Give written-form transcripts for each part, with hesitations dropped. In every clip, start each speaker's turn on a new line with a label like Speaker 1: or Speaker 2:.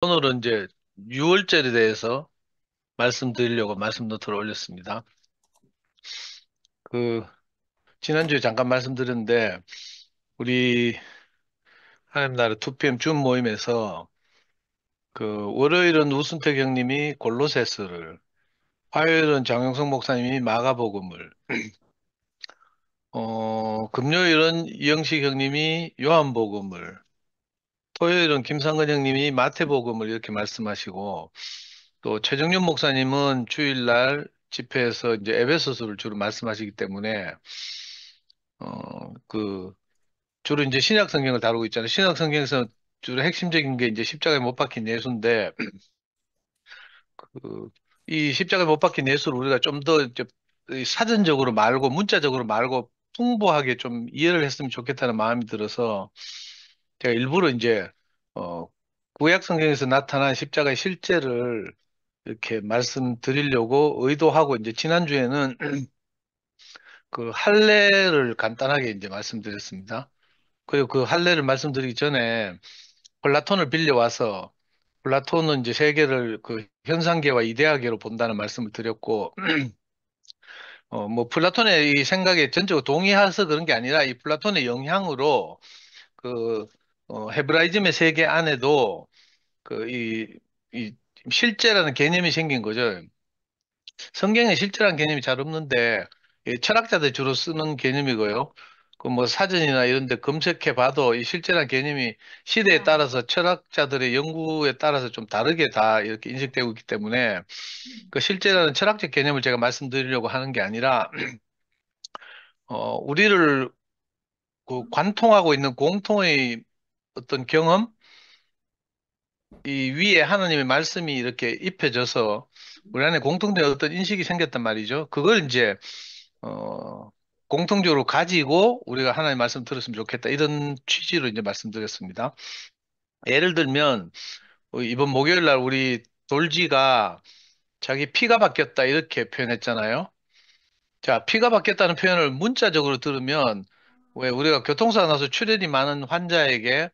Speaker 1: 오늘은 이제 유월절에 대해서 말씀드리려고 말씀 노트를 올렸습니다. 그, 지난주에 잠깐 말씀드렸는데, 우리 하나님 나라 2PM 준 모임에서 월요일은 우순택 형님이 골로새서를, 화요일은 장영성 목사님이 마가복음을, 금요일은 이영식 형님이 요한복음을, 토요일은 김상근 형님이 마태복음을 이렇게 말씀하시고, 또 최정윤 목사님은 주일날 집회에서 이제 에베소서를 주로 말씀하시기 때문에 그 주로 이제 신약 성경을 다루고 있잖아요. 신약 성경에서 주로 핵심적인 게 이제 십자가에 못 박힌 예수인데 그 이 십자가에 못 박힌 예수를 우리가 좀 더 이제 사전적으로 말고 문자적으로 말고 풍부하게 좀 이해를 했으면 좋겠다는 마음이 들어서 제가 일부러 이제 어 구약 성경에서 나타난 십자가의 실제를 이렇게 말씀드리려고 의도하고 이제 지난주에는 그 할례를 간단하게 이제 말씀드렸습니다. 그리고 그 할례를 말씀드리기 전에 플라톤을 빌려와서 플라톤은 이제 세계를 그 현상계와 이데아계로 본다는 말씀을 드렸고 뭐 플라톤의 이 생각에 전적으로 동의해서 그런 게 아니라 이 플라톤의 영향으로 그 헤브라이즘의 세계 안에도 이 실제라는 개념이 생긴 거죠. 성경에 실제라는 개념이 잘 없는데 이 철학자들이 주로 쓰는 개념이고요. 그 뭐 사전이나 이런 데 검색해 봐도 이 실제라는 개념이 시대에 따라서 철학자들의 연구에 따라서 좀 다르게 다 이렇게 인식되고 있기 때문에 그 실제라는 철학적 개념을 제가 말씀드리려고 하는 게 아니라 우리를 그 관통하고 있는 공통의 어떤 경험, 이 위에 하나님의 말씀이 이렇게 입혀져서 우리 안에 공통된 어떤 인식이 생겼단 말이죠. 그걸 이제 어, 공통적으로 가지고 우리가 하나님 말씀 들었으면 좋겠다. 이런 취지로 이제 말씀드렸습니다. 예를 들면, 이번 목요일 날 우리 돌지가 자기 피가 바뀌었다. 이렇게 표현했잖아요. 자, 피가 바뀌었다는 표현을 문자적으로 들으면 왜 우리가 교통사고 나서 출혈이 많은 환자에게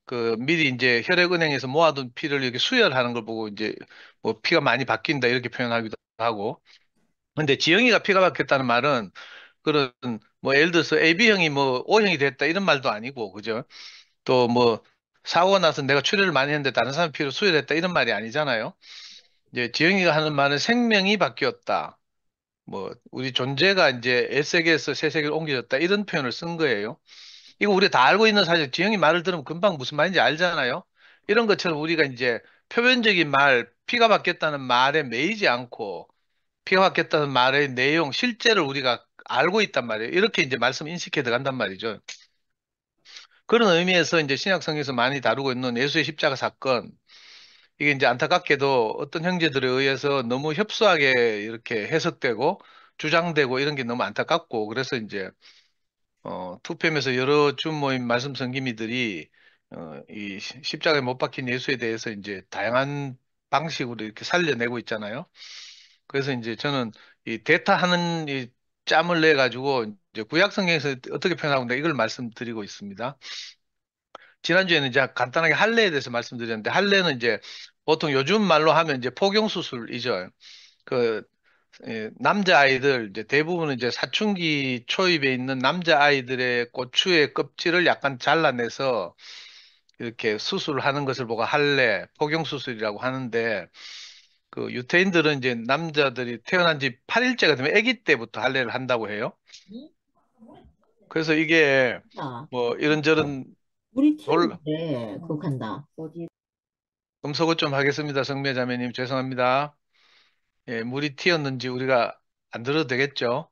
Speaker 1: 그 미리 이제 혈액은행에서 모아둔 피를 이렇게 수혈하는 걸 보고 이제 뭐 피가 많이 바뀐다 이렇게 표현하기도 하고 근데 지영이가 피가 바뀌었다는 말은 그런 뭐 예를 들어서 AB형이 뭐 O형이 됐다 이런 말도 아니고 그죠? 또 뭐 사고가 나서 내가 출혈을 많이 했는데 다른 사람 피로 수혈했다 이런 말이 아니잖아요. 이제 지영이가 하는 말은 생명이 바뀌었다. 뭐 우리 존재가 이제 S세계에서 새세계로 옮겨졌다 이런 표현을 쓴 거예요. 이거 우리가 다 알고 있는 사실 지영이 말을 들으면 금방 무슨 말인지 알잖아요. 이런 것처럼 우리가 이제 표면적인 말, 피가 바뀌었다는 말에 매이지 않고 피가 바뀌었다는 말의 내용, 실제를 우리가 알고 있단 말이에요. 이렇게 이제 말씀 인식해 들어간단 말이죠. 그런 의미에서 이제 신약 성경에서 많이 다루고 있는 예수의 십자가 사건, 이게 이제 안타깝게도 어떤 형제들에 의해서 너무 협소하게 이렇게 해석되고 주장되고 이런 게 너무 안타깝고 그래서 이제 투팸에서 여러 주 모임 말씀 선기미들이 이 십자가에 못 박힌 예수에 대해서 이제 다양한 방식으로 이렇게 살려내고 있잖아요. 그래서 이제 저는 이 대타하는 이 짬을 내 가지고 이제 구약 성경에서 어떻게 표현하고 있는가 이걸 말씀드리고 있습니다. 지난주에는 이제 간단하게 할례에 대해서 말씀드렸는데 할례는 이제 보통 요즘 말로 하면 이제 포경 수술이죠. 그 남자아이들, 이제 대부분은 이제 사춘기 초입에 있는 남자아이들의 고추의 껍질을 약간 잘라내서 이렇게 수술을 하는 것을 보고 할례, 포경수술이라고 하는데, 그 유태인들은 이제 남자들이 태어난 지 8일째가 되면 아기 때부터 할례를 한다고 해요. 그래서 이게
Speaker 2: 아,
Speaker 1: 뭐 이런저런
Speaker 2: 우리
Speaker 1: 놀,
Speaker 2: 튀었는데 그거 간다.
Speaker 1: 금속을 좀 하겠습니다. 성매자매님, 죄송합니다. 예, 물이 튀었는지 우리가 안 들어도 되겠죠?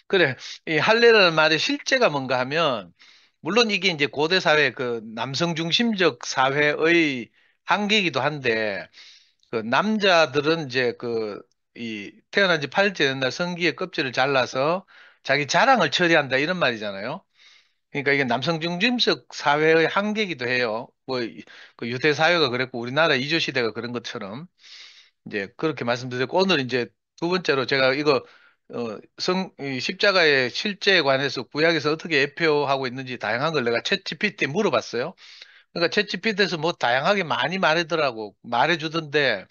Speaker 1: 그래. 이 할례라는 말의 실제가 뭔가 하면, 물론 이게 이제 고대 사회 그 남성 중심적 사회의 한계이기도 한데, 그 남자들은 이제 이 태어난 지 8일째 된 날 성기의 껍질을 잘라서 자기 자랑을 처리한다 이런 말이잖아요. 그러니까 이게 남성 중심적 사회의 한계이기도 해요. 그 유대 사회가 그랬고 우리나라 이조 시대가 그런 것처럼. 이제 그렇게 말씀드렸고 오늘 이제 두 번째로 제가 이거 이 십자가의 실제에 관해서 구약에서 어떻게 예표하고 있는지 다양한 걸 내가 챗 GPT에 물어봤어요. 그러니까 챗GPT에서 뭐 다양하게 많이 말하더라고. 말해주던데,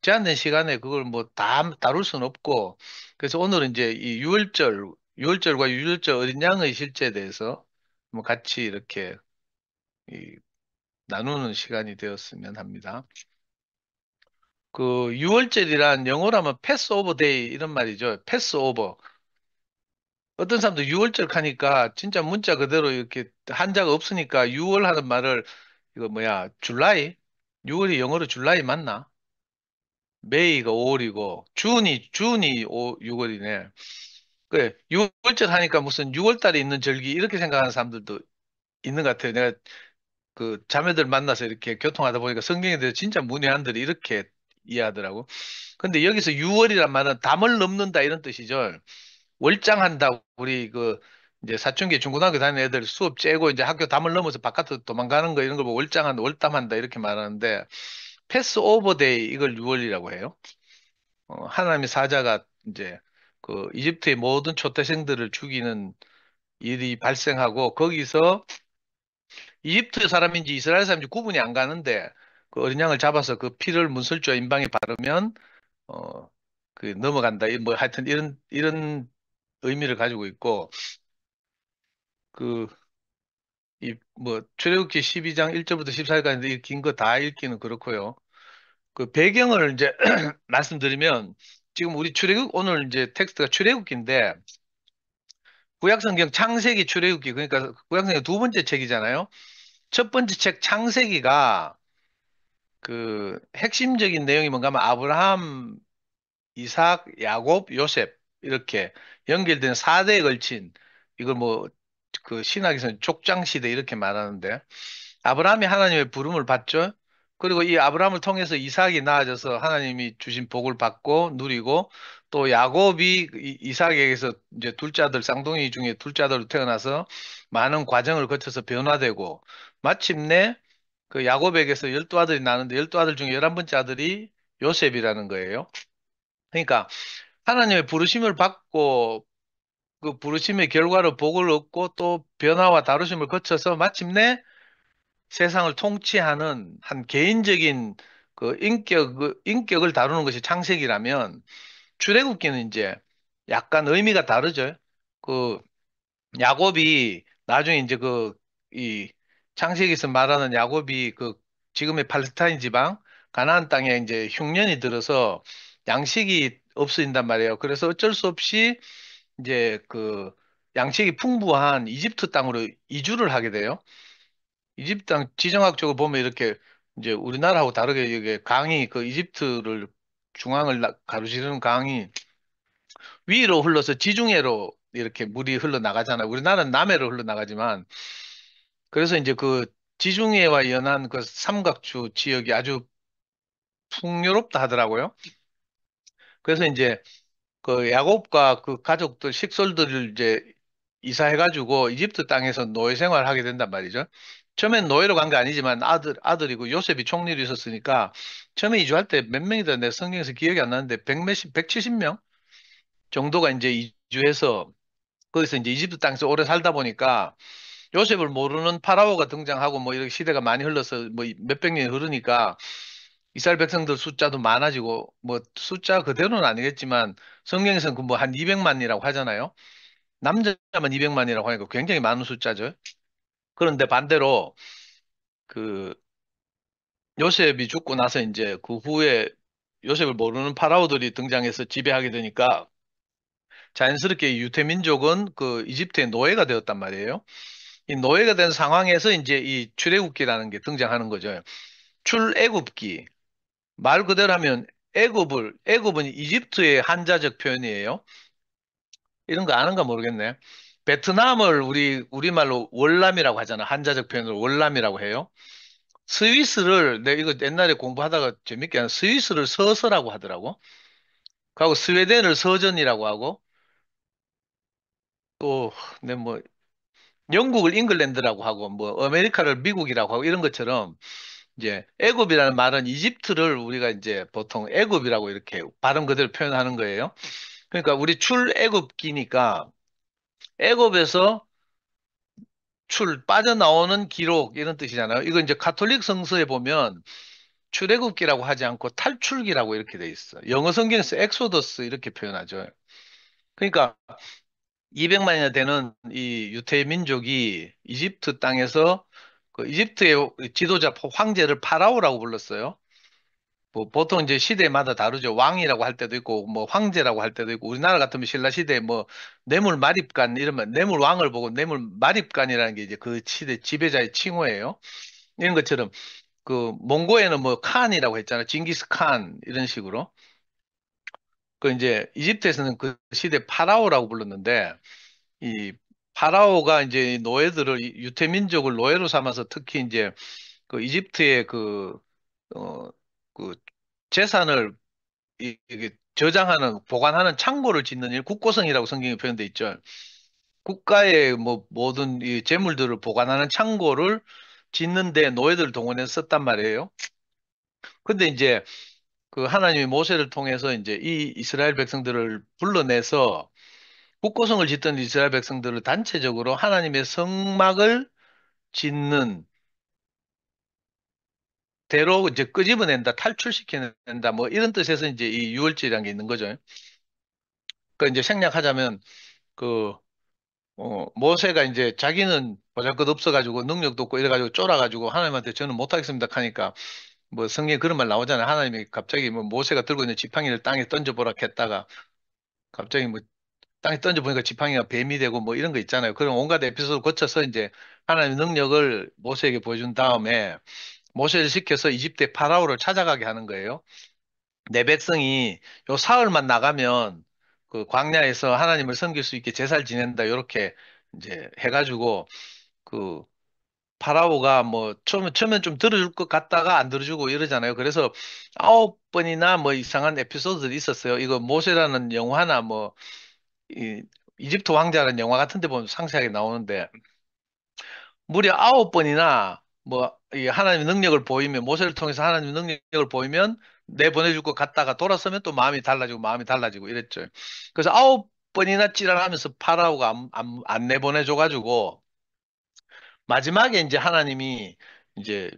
Speaker 1: 제한된 시간에 그걸 뭐 다 다룰 수는 없고, 그래서 오늘은 이제 이 유월절과 유월절 어린 양의 실제에 대해서 뭐 같이 이렇게 이 나누는 시간이 되었으면 합니다. 그 유월절이란 영어로 하면 패스 오버 데이 이런 말이죠. 패스 오버. 어떤 사람도 유월절 하니까 진짜 문자 그대로 이렇게 한자가 없으니까 유월 하는 말을 이거 뭐야 줄라이? 6월이 영어로 줄라이 맞나? 메이가 5월이고 준이 6월이네. 그래 6월절 하니까 무슨 6월 달에 있는 절기 이렇게 생각하는 사람들도 있는 것 같아요. 내가 그 자매들 만나서 이렇게 교통하다 보니까 성경에 대해서 진짜 문외한들이 이렇게 이해하더라고. 근데 여기서 6월이란 말은 담을 넘는다 이런 뜻이죠. 월장한다. 우리 그 이제 사춘기 중고등학교 다니는 애들 수업 째고 이제 학교 담을 넘어서 바깥으로 도망가는 거 이런 걸 뭐 월장한다, 월담한다 이렇게 말하는데 패스 오버 데이 이걸 6월이라고 해요. 하나님의 사자가 이제 그 이집트의 모든 초태생들을 죽이는 일이 발생하고 거기서 이집트 사람인지 이스라엘 사람인지 구분이 안 가는데 그 어린 양을 잡아서 그 피를 문설주와 임방에 바르면 어 그 넘어간다. 뭐 하여튼 이런 의미를 가지고 있고 그 이 뭐 출애굽기 12장 1절부터 14절까지 긴 거 다 읽기는 그렇고요. 그 배경을 이제 말씀드리면 지금 우리 출애굽 오늘 이제 텍스트가 출애굽기인데 구약성경 창세기 출애굽기 그러니까 구약성경 두 번째 책이잖아요. 첫 번째 책 창세기가 그 핵심적인 내용이 뭔가 하면 아브라함, 이삭, 야곱, 요셉 이렇게 연결된 4대에 걸친 이걸 뭐 그 신학에서는 족장시대 이렇게 말하는데 아브라함이 하나님의 부름을 받죠. 그리고 이 아브라함을 통해서 이삭이 낳아져서 하나님이 주신 복을 받고 누리고 또 야곱이 이삭에게서 이제 둘째 아들 쌍둥이 중에 둘째 아들로 태어나서 많은 과정을 거쳐서 변화되고 마침내 그 야곱에게서 12아들이 나는데 12아들 중에 11번째 아들이 요셉이라는 거예요. 그러니까 하나님의 부르심을 받고 그 부르심의 결과로 복을 얻고 또 변화와 다루심을 거쳐서 마침내 세상을 통치하는 한 개인적인 인격을 다루는 것이 창세기라면 출애굽기는 이제 약간 의미가 다르죠. 그 야곱이 나중에 이제 이 창세기에서 말하는 야곱이 그 지금의 팔레스타인 지방 가나안 땅에 이제 흉년이 들어서 양식이 없어진단 말이에요. 그래서 어쩔 수 없이 이제 그 양식이 풍부한 이집트 땅으로 이주를 하게 돼요. 이집트 땅 지정학적으로 보면 이렇게 이제 우리나라하고 다르게 이게 강이 그 이집트를 중앙을 가로지르는 강이 위로 흘러서 지중해로 이렇게 물이 흘러나가잖아요. 우리나라는 남해로 흘러나가지만 그래서 이제 그 지중해와 연한 그 삼각주 지역이 아주 풍요롭다 하더라고요. 그래서 이제 그 야곱과 그 가족들 식솔들을 이제 이사해가지고 이집트 땅에서 노예 생활을 하게 된단 말이죠. 처음엔 노예로 간 게 아니지만 아들이고 요셉이 총리로 있었으니까 처음에 이주할 때 몇 명이다 내 성경에서 기억이 안 나는데 백 몇십, 170명 정도가 이제 이주해서 거기서 이제 이집트 땅에서 오래 살다 보니까 요셉을 모르는 파라오가 등장하고 뭐 이렇게 시대가 많이 흘러서 뭐 몇백 년이 흐르니까 이스라엘 백성들 숫자도 많아지고 뭐 숫자 그대로는 아니겠지만 성경에서는 그 뭐 한 200만이라고 하잖아요. 남자만 200만이라고 하니까 굉장히 많은 숫자죠. 그런데 반대로 그 요셉이 죽고 나서 이제 그 후에 요셉을 모르는 파라오들이 등장해서 지배하게 되니까 자연스럽게 유태민족은 그 이집트의 노예가 되었단 말이에요. 이 노예가 된 상황에서 이제 이 출애굽기라는 게 등장하는 거죠. 출애굽기. 말 그대로 하면 애굽은 이집트의 한자적 표현이에요. 이런 거 아는가 모르겠네. 베트남을 우리말로 월남이라고 하잖아. 한자적 표현으로 월남이라고 해요. 스위스를 내가 이거 옛날에 공부하다가 재밌게 하는 스위스를 서서라고 하더라고. 그리고 스웨덴을 서전이라고 하고 또 내 뭐 영국을 잉글랜드라고 하고 뭐 아메리카를 미국이라고 하고 이런 것처럼 이제 애굽이라는 말은 이집트를 우리가 이제 보통 애굽이라고 이렇게 발음 그대로 표현하는 거예요. 그러니까 우리 출애굽기니까 애굽에서 빠져나오는 기록 이런 뜻이잖아요. 이거 이제 가톨릭 성서에 보면 출애굽기라고 하지 않고 탈출기라고 이렇게 돼 있어. 영어 성경에서 엑소더스 이렇게 표현하죠. 그러니까 200만이나 되는 이 유대 민족이 이집트 땅에서 그 이집트의 지도자 황제를 파라오라고 불렀어요. 뭐 보통 이제 시대마다 다르죠. 왕이라고 할 때도 있고 뭐 황제라고 할 때도 있고 우리나라 같으면 신라 시대에 뭐 뇌물 마립간 이러면 뇌물 왕을 보고 뇌물 마립간이라는 게 이제 그 시대 지배자의 칭호예요. 이런 것처럼 그 몽고에는 뭐 칸이라고 했잖아요. 징기스 칸 이런 식으로. 그 이제 이집트에서는 그 시대 파라오라고 불렀는데 이 파라오가 이제 노예들을 유태민족을 노예로 삼아서 특히 이제 그 이집트의 어, 그 재산을 이게 저장하는 보관하는 창고를 짓는 일 국고성이라고 성경에 표현돼 있죠. 국가의 뭐 모든 이 재물들을 보관하는 창고를 짓는데 노예들을 동원해서 썼단 말이에요. 근데 이제 그 하나님이 모세를 통해서 이제 이 이스라엘 백성들을 불러내서 국고성을 짓던 이스라엘 백성들을 단체적으로 하나님의 성막을 짓는 대로 이제 끄집어낸다, 탈출시켜낸다, 뭐 이런 뜻에서 이제 이 유월절이라는 게 있는 거죠. 그 이제 생략하자면 그 모세가 이제 자기는 보잘것 없어가지고 능력도 없고 이래가지고 쫄아가지고 하나님한테 저는 못하겠습니다 하니까 뭐 성경에 그런 말 나오잖아요. 하나님이 갑자기 뭐 모세가 들고 있는 지팡이를 땅에 던져보라 했다가 갑자기 뭐 땅에 던져보니까 지팡이가 뱀이 되고 뭐 이런 거 있잖아요. 그런 온갖 에피소드를 거쳐서 이제 하나님의 능력을 모세에게 보여준 다음에 모세를 시켜서 이집트의 파라오를 찾아가게 하는 거예요. 내 백성이 요 사흘만 나가면 그 광야에서 하나님을 섬길 수 있게 제사를 지낸다. 이렇게 이제 해가지고 그 파라오가 뭐 처음엔 좀 들어줄 것 같다가 안 들어주고 이러잖아요. 그래서 9번이나 뭐 이상한 에피소드들이 있었어요. 이거 모세라는 영화나 뭐 이, 이집트 왕자라는 영화 같은 데 보면 상세하게 나오는데 무려 9번이나 뭐 이 하나님의 능력을 보이면 모세를 통해서 하나님의 능력을 보이면 내보내줄 것 같다가 돌아서면 또 마음이 달라지고 이랬죠. 그래서 9번이나 찌랄하면서 파라오가 안 내보내줘가지고 마지막에 이제 하나님이 이제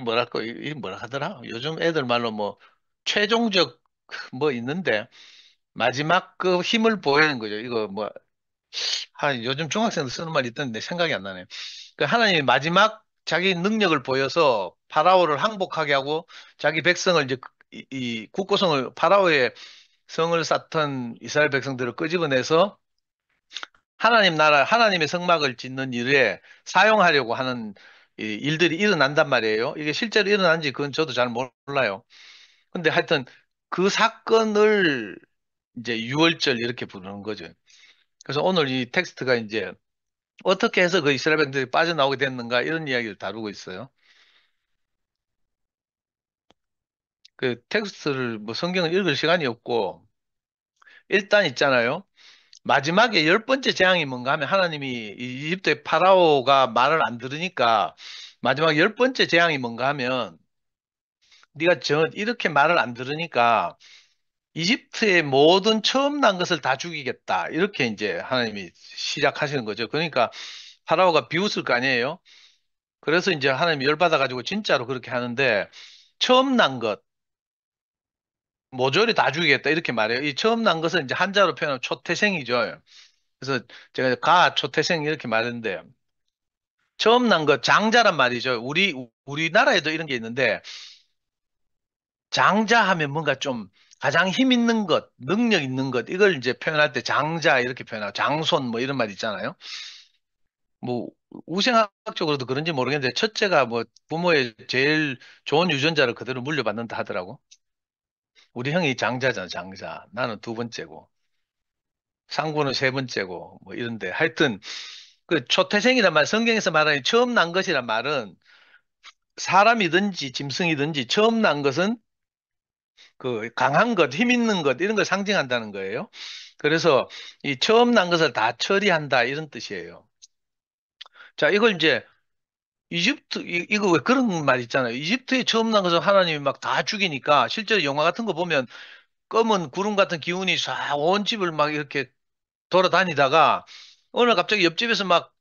Speaker 1: 뭐랄까 이 뭐라 하더라? 요즘 애들 말로 뭐 최종적 뭐 있는데 마지막 그 힘을 보이는 거죠. 이거 뭐 요즘 중학생들 쓰는 말이 있던데 생각이 안 나네요. 그 하나님이 마지막 자기 능력을 보여서 파라오를 항복하게 하고 자기 백성을 이제 이 국고성을 파라오의 성을 쌓던 이스라엘 백성들을 끄집어내서 하나님 나라 하나님의 성막을 짓는 일에 사용하려고 하는 이 일들이 일어난단 말이에요. 이게 실제로 일어난지 그건 저도 잘 몰라요. 근데 하여튼 그 사건을 이제 유월절 이렇게 부르는 거죠. 그래서 오늘 이 텍스트가 이제 어떻게 해서 그 이스라엘 백성들이 빠져나오게 됐는가 이런 이야기를 다루고 있어요. 그 텍스트를 뭐 성경을 읽을 시간이 없고 일단 있잖아요. 마지막에 열 번째 재앙이 뭔가 하면 하나님이 이 이집트의 파라오가 말을 안 들으니까 마지막 열 번째 재앙이 뭔가 하면 네가 이렇게 말을 안 들으니까 이집트의 모든 처음 난 것을 다 죽이겠다. 이렇게 이제 하나님이 시작하시는 거죠. 그러니까 파라오가 비웃을 거 아니에요. 그래서 이제 하나님이 열받아가지고 진짜로 그렇게 하는데 처음 난 것, 모조리 다 죽이겠다. 이렇게 말해요. 이 처음 난 것은 이제 한자로 표현하면 초태생이죠. 그래서 제가 초태생 이렇게 말했는데 처음 난 것, 장자란 말이죠. 우리나라에도 이런 게 있는데 장자 하면 뭔가 좀 가장 힘 있는 것, 능력 있는 것, 이걸 이제 표현할 때 장자 이렇게 표현하고 장손 뭐 이런 말 있잖아요. 뭐 우생학적으로도 그런지 모르겠는데 첫째가 뭐 부모의 제일 좋은 유전자를 그대로 물려받는다 하더라고. 우리 형이 장자잖아, 장자. 나는 두 번째고, 상구는 세 번째고, 뭐 이런데. 하여튼, 그 초태생이란 말, 성경에서 말하는 처음 난 것이란 말은 사람이든지 짐승이든지 처음 난 것은 그 강한 것, 힘 있는 것, 이런 걸 상징한다는 거예요. 그래서 이 처음 난 것을 다 처리한다, 이런 뜻이에요. 자, 이걸 이제 이거 왜 그런 말 있잖아요. 이집트에 처음 난 것을 하나님이 막 다 죽이니까 실제로 영화 같은 거 보면 검은 구름 같은 기운이 싹 온 집을 막 이렇게 돌아다니다가 어느 날 갑자기 옆집에서 막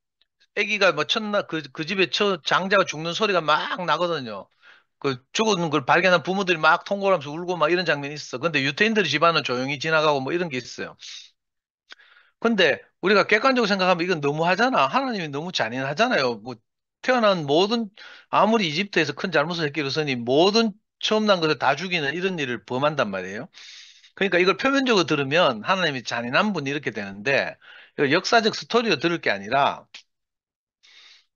Speaker 1: 아기가 뭐 그 집에 장자가 죽는 소리가 막 나거든요. 그 죽은 걸 발견한 부모들이 막 통곡을 하면서 울고 막 이런 장면이 있어. 근데 유태인들의 집안은 조용히 지나가고 뭐 이런 게 있어요. 근데 우리가 객관적으로 생각하면 이건 너무하잖아. 하나님이 너무 잔인하잖아요. 뭐 태어난 모든 아무리 이집트에서 큰 잘못을 했기로서니 모든 처음 난 것을 다 죽이는 이런 일을 범한단 말이에요. 그러니까 이걸 표면적으로 들으면 하나님이 잔인한 분이 이렇게 되는데 이거 역사적 스토리로 들을 게 아니라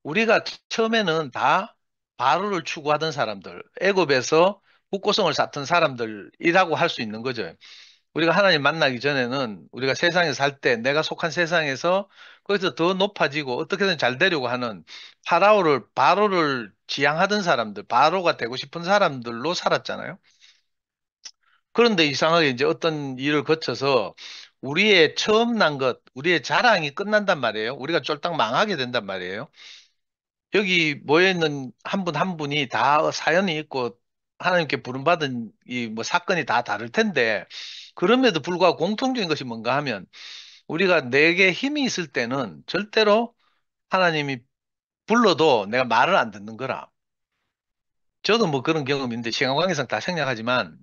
Speaker 1: 우리가 처음에는 다 바로를 추구하던 사람들, 애굽에서 북고성을 쌓던 사람들이라고 할 수 있는 거죠. 우리가 하나님 만나기 전에는 우리가 세상에 살 때 내가 속한 세상에서 거기서 더 높아지고 어떻게든 잘 되려고 하는 바로를 지향하던 사람들, 바로가 되고 싶은 사람들로 살았잖아요. 그런데 이상하게 이제 어떤 일을 거쳐서 우리의 처음 난 것, 우리의 자랑이 끝난단 말이에요. 우리가 쫄딱 망하게 된단 말이에요. 여기 모여 있는 한 분 한 분이 다 사연이 있고 하나님께 부름받은 이 뭐 사건이 다 다를 텐데 그럼에도 불구하고 공통적인 것이 뭔가 하면 우리가 내게 힘이 있을 때는 절대로 하나님이 불러도 내가 말을 안 듣는 거라. 저도 뭐 그런 경험인데 시간 관계상 다 생략하지만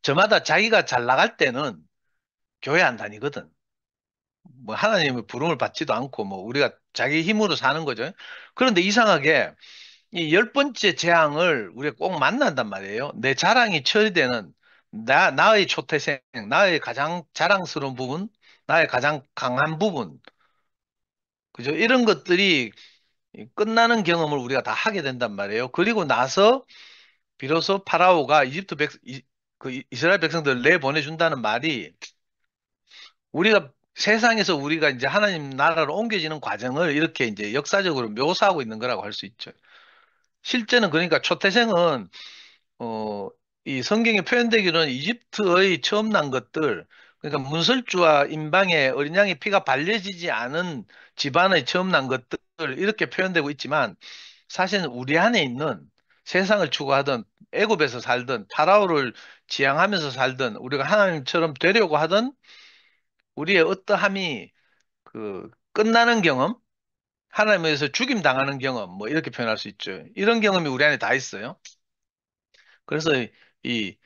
Speaker 1: 저마다 자기가 잘 나갈 때는 교회 안 다니거든. 뭐 하나님의 부름을 받지도 않고 뭐 우리가 자기 힘으로 사는 거죠. 그런데 이상하게 이 열 번째 재앙을 우리가 꼭 만난단 말이에요. 내 자랑이 처리되는 나의 초태생, 나의 가장 자랑스러운 부분, 나의 가장 강한 부분, 그죠? 이런 것들이 끝나는 경험을 우리가 다 하게 된단 말이에요. 그리고 나서 비로소 파라오가 이스라엘 백성들을 내보내준다는 말이 우리가 세상에서 우리가 이제 하나님 나라로 옮겨지는 과정을 이렇게 이제 역사적으로 묘사하고 있는 거라고 할 수 있죠. 실제는 그러니까 초태생은 어, 이 성경에 표현되기로는 이집트의 처음 난 것들, 그러니까 문설주와 임방에 어린 양의 피가 발려지지 않은 집안의 처음 난 것들, 이렇게 표현되고 있지만, 사실은 우리 안에 있는 세상을 추구하던 애굽에서 살던 파라오를 지향하면서 살던 우리가 하나님처럼 되려고 하던 우리의 어떠함이 그 끝나는 경험, 하나님에서 죽임 당하는 경험, 뭐 이렇게 표현할 수 있죠. 이런 경험이 우리 안에 다 있어요. 그래서 이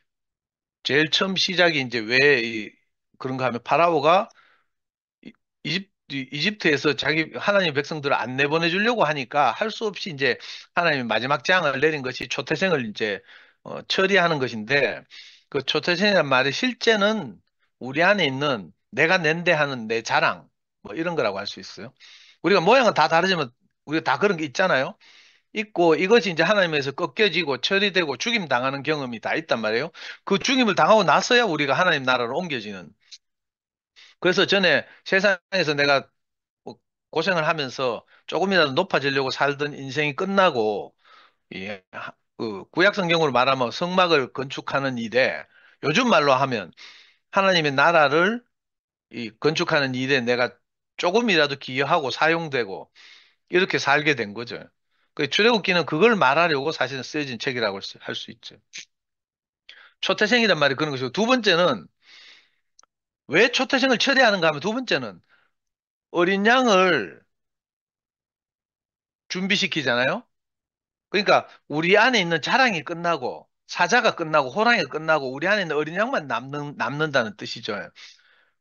Speaker 1: 제일 처음 시작이 이제 그런가 하면 파라오가 이- 이집트에서 자기 하나님 백성들을 안 내보내 주려고 하니까 할 수 없이 이제 하나님이 마지막 재앙을 내린 것이 초태생을 이제 처리하는 것인데 그 초태생이란 말이 실제는 우리 안에 있는 내가 낸데 하는 내 자랑 뭐 이런 거라고 할 수 있어요. 우리가 모양은 다 다르지만 우리가 다 그런 게 있잖아요. 있고 이것이 이제 하나님에서 꺾여지고 처리되고 죽임 당하는 경험이 다 있단 말이에요. 그 죽임을 당하고 나서야 우리가 하나님 나라로 옮겨지는. 그래서 전에 세상에서 내가 뭐 고생을 하면서 조금이라도 높아지려고 살던 인생이 끝나고 그 구약 성경으로 말하면 성막을 건축하는 일에 요즘 말로 하면 하나님의 나라를 이 건축하는 일에 내가 조금이라도 기여하고 사용되고 이렇게 살게 된 거죠. 그 출애굽기는 그걸 말하려고 사실은 쓰여진 책이라고 할 수 있죠. 초태생이란 말이 그런 것이고 두 번째는 왜 초태생을 처리하는가 하면 두 번째는 어린 양을 준비시키잖아요. 그러니까 우리 안에 있는 자랑이 끝나고 사자가 끝나고 호랑이가 끝나고 우리 안에 있는 어린 양만 남는다는 뜻이죠.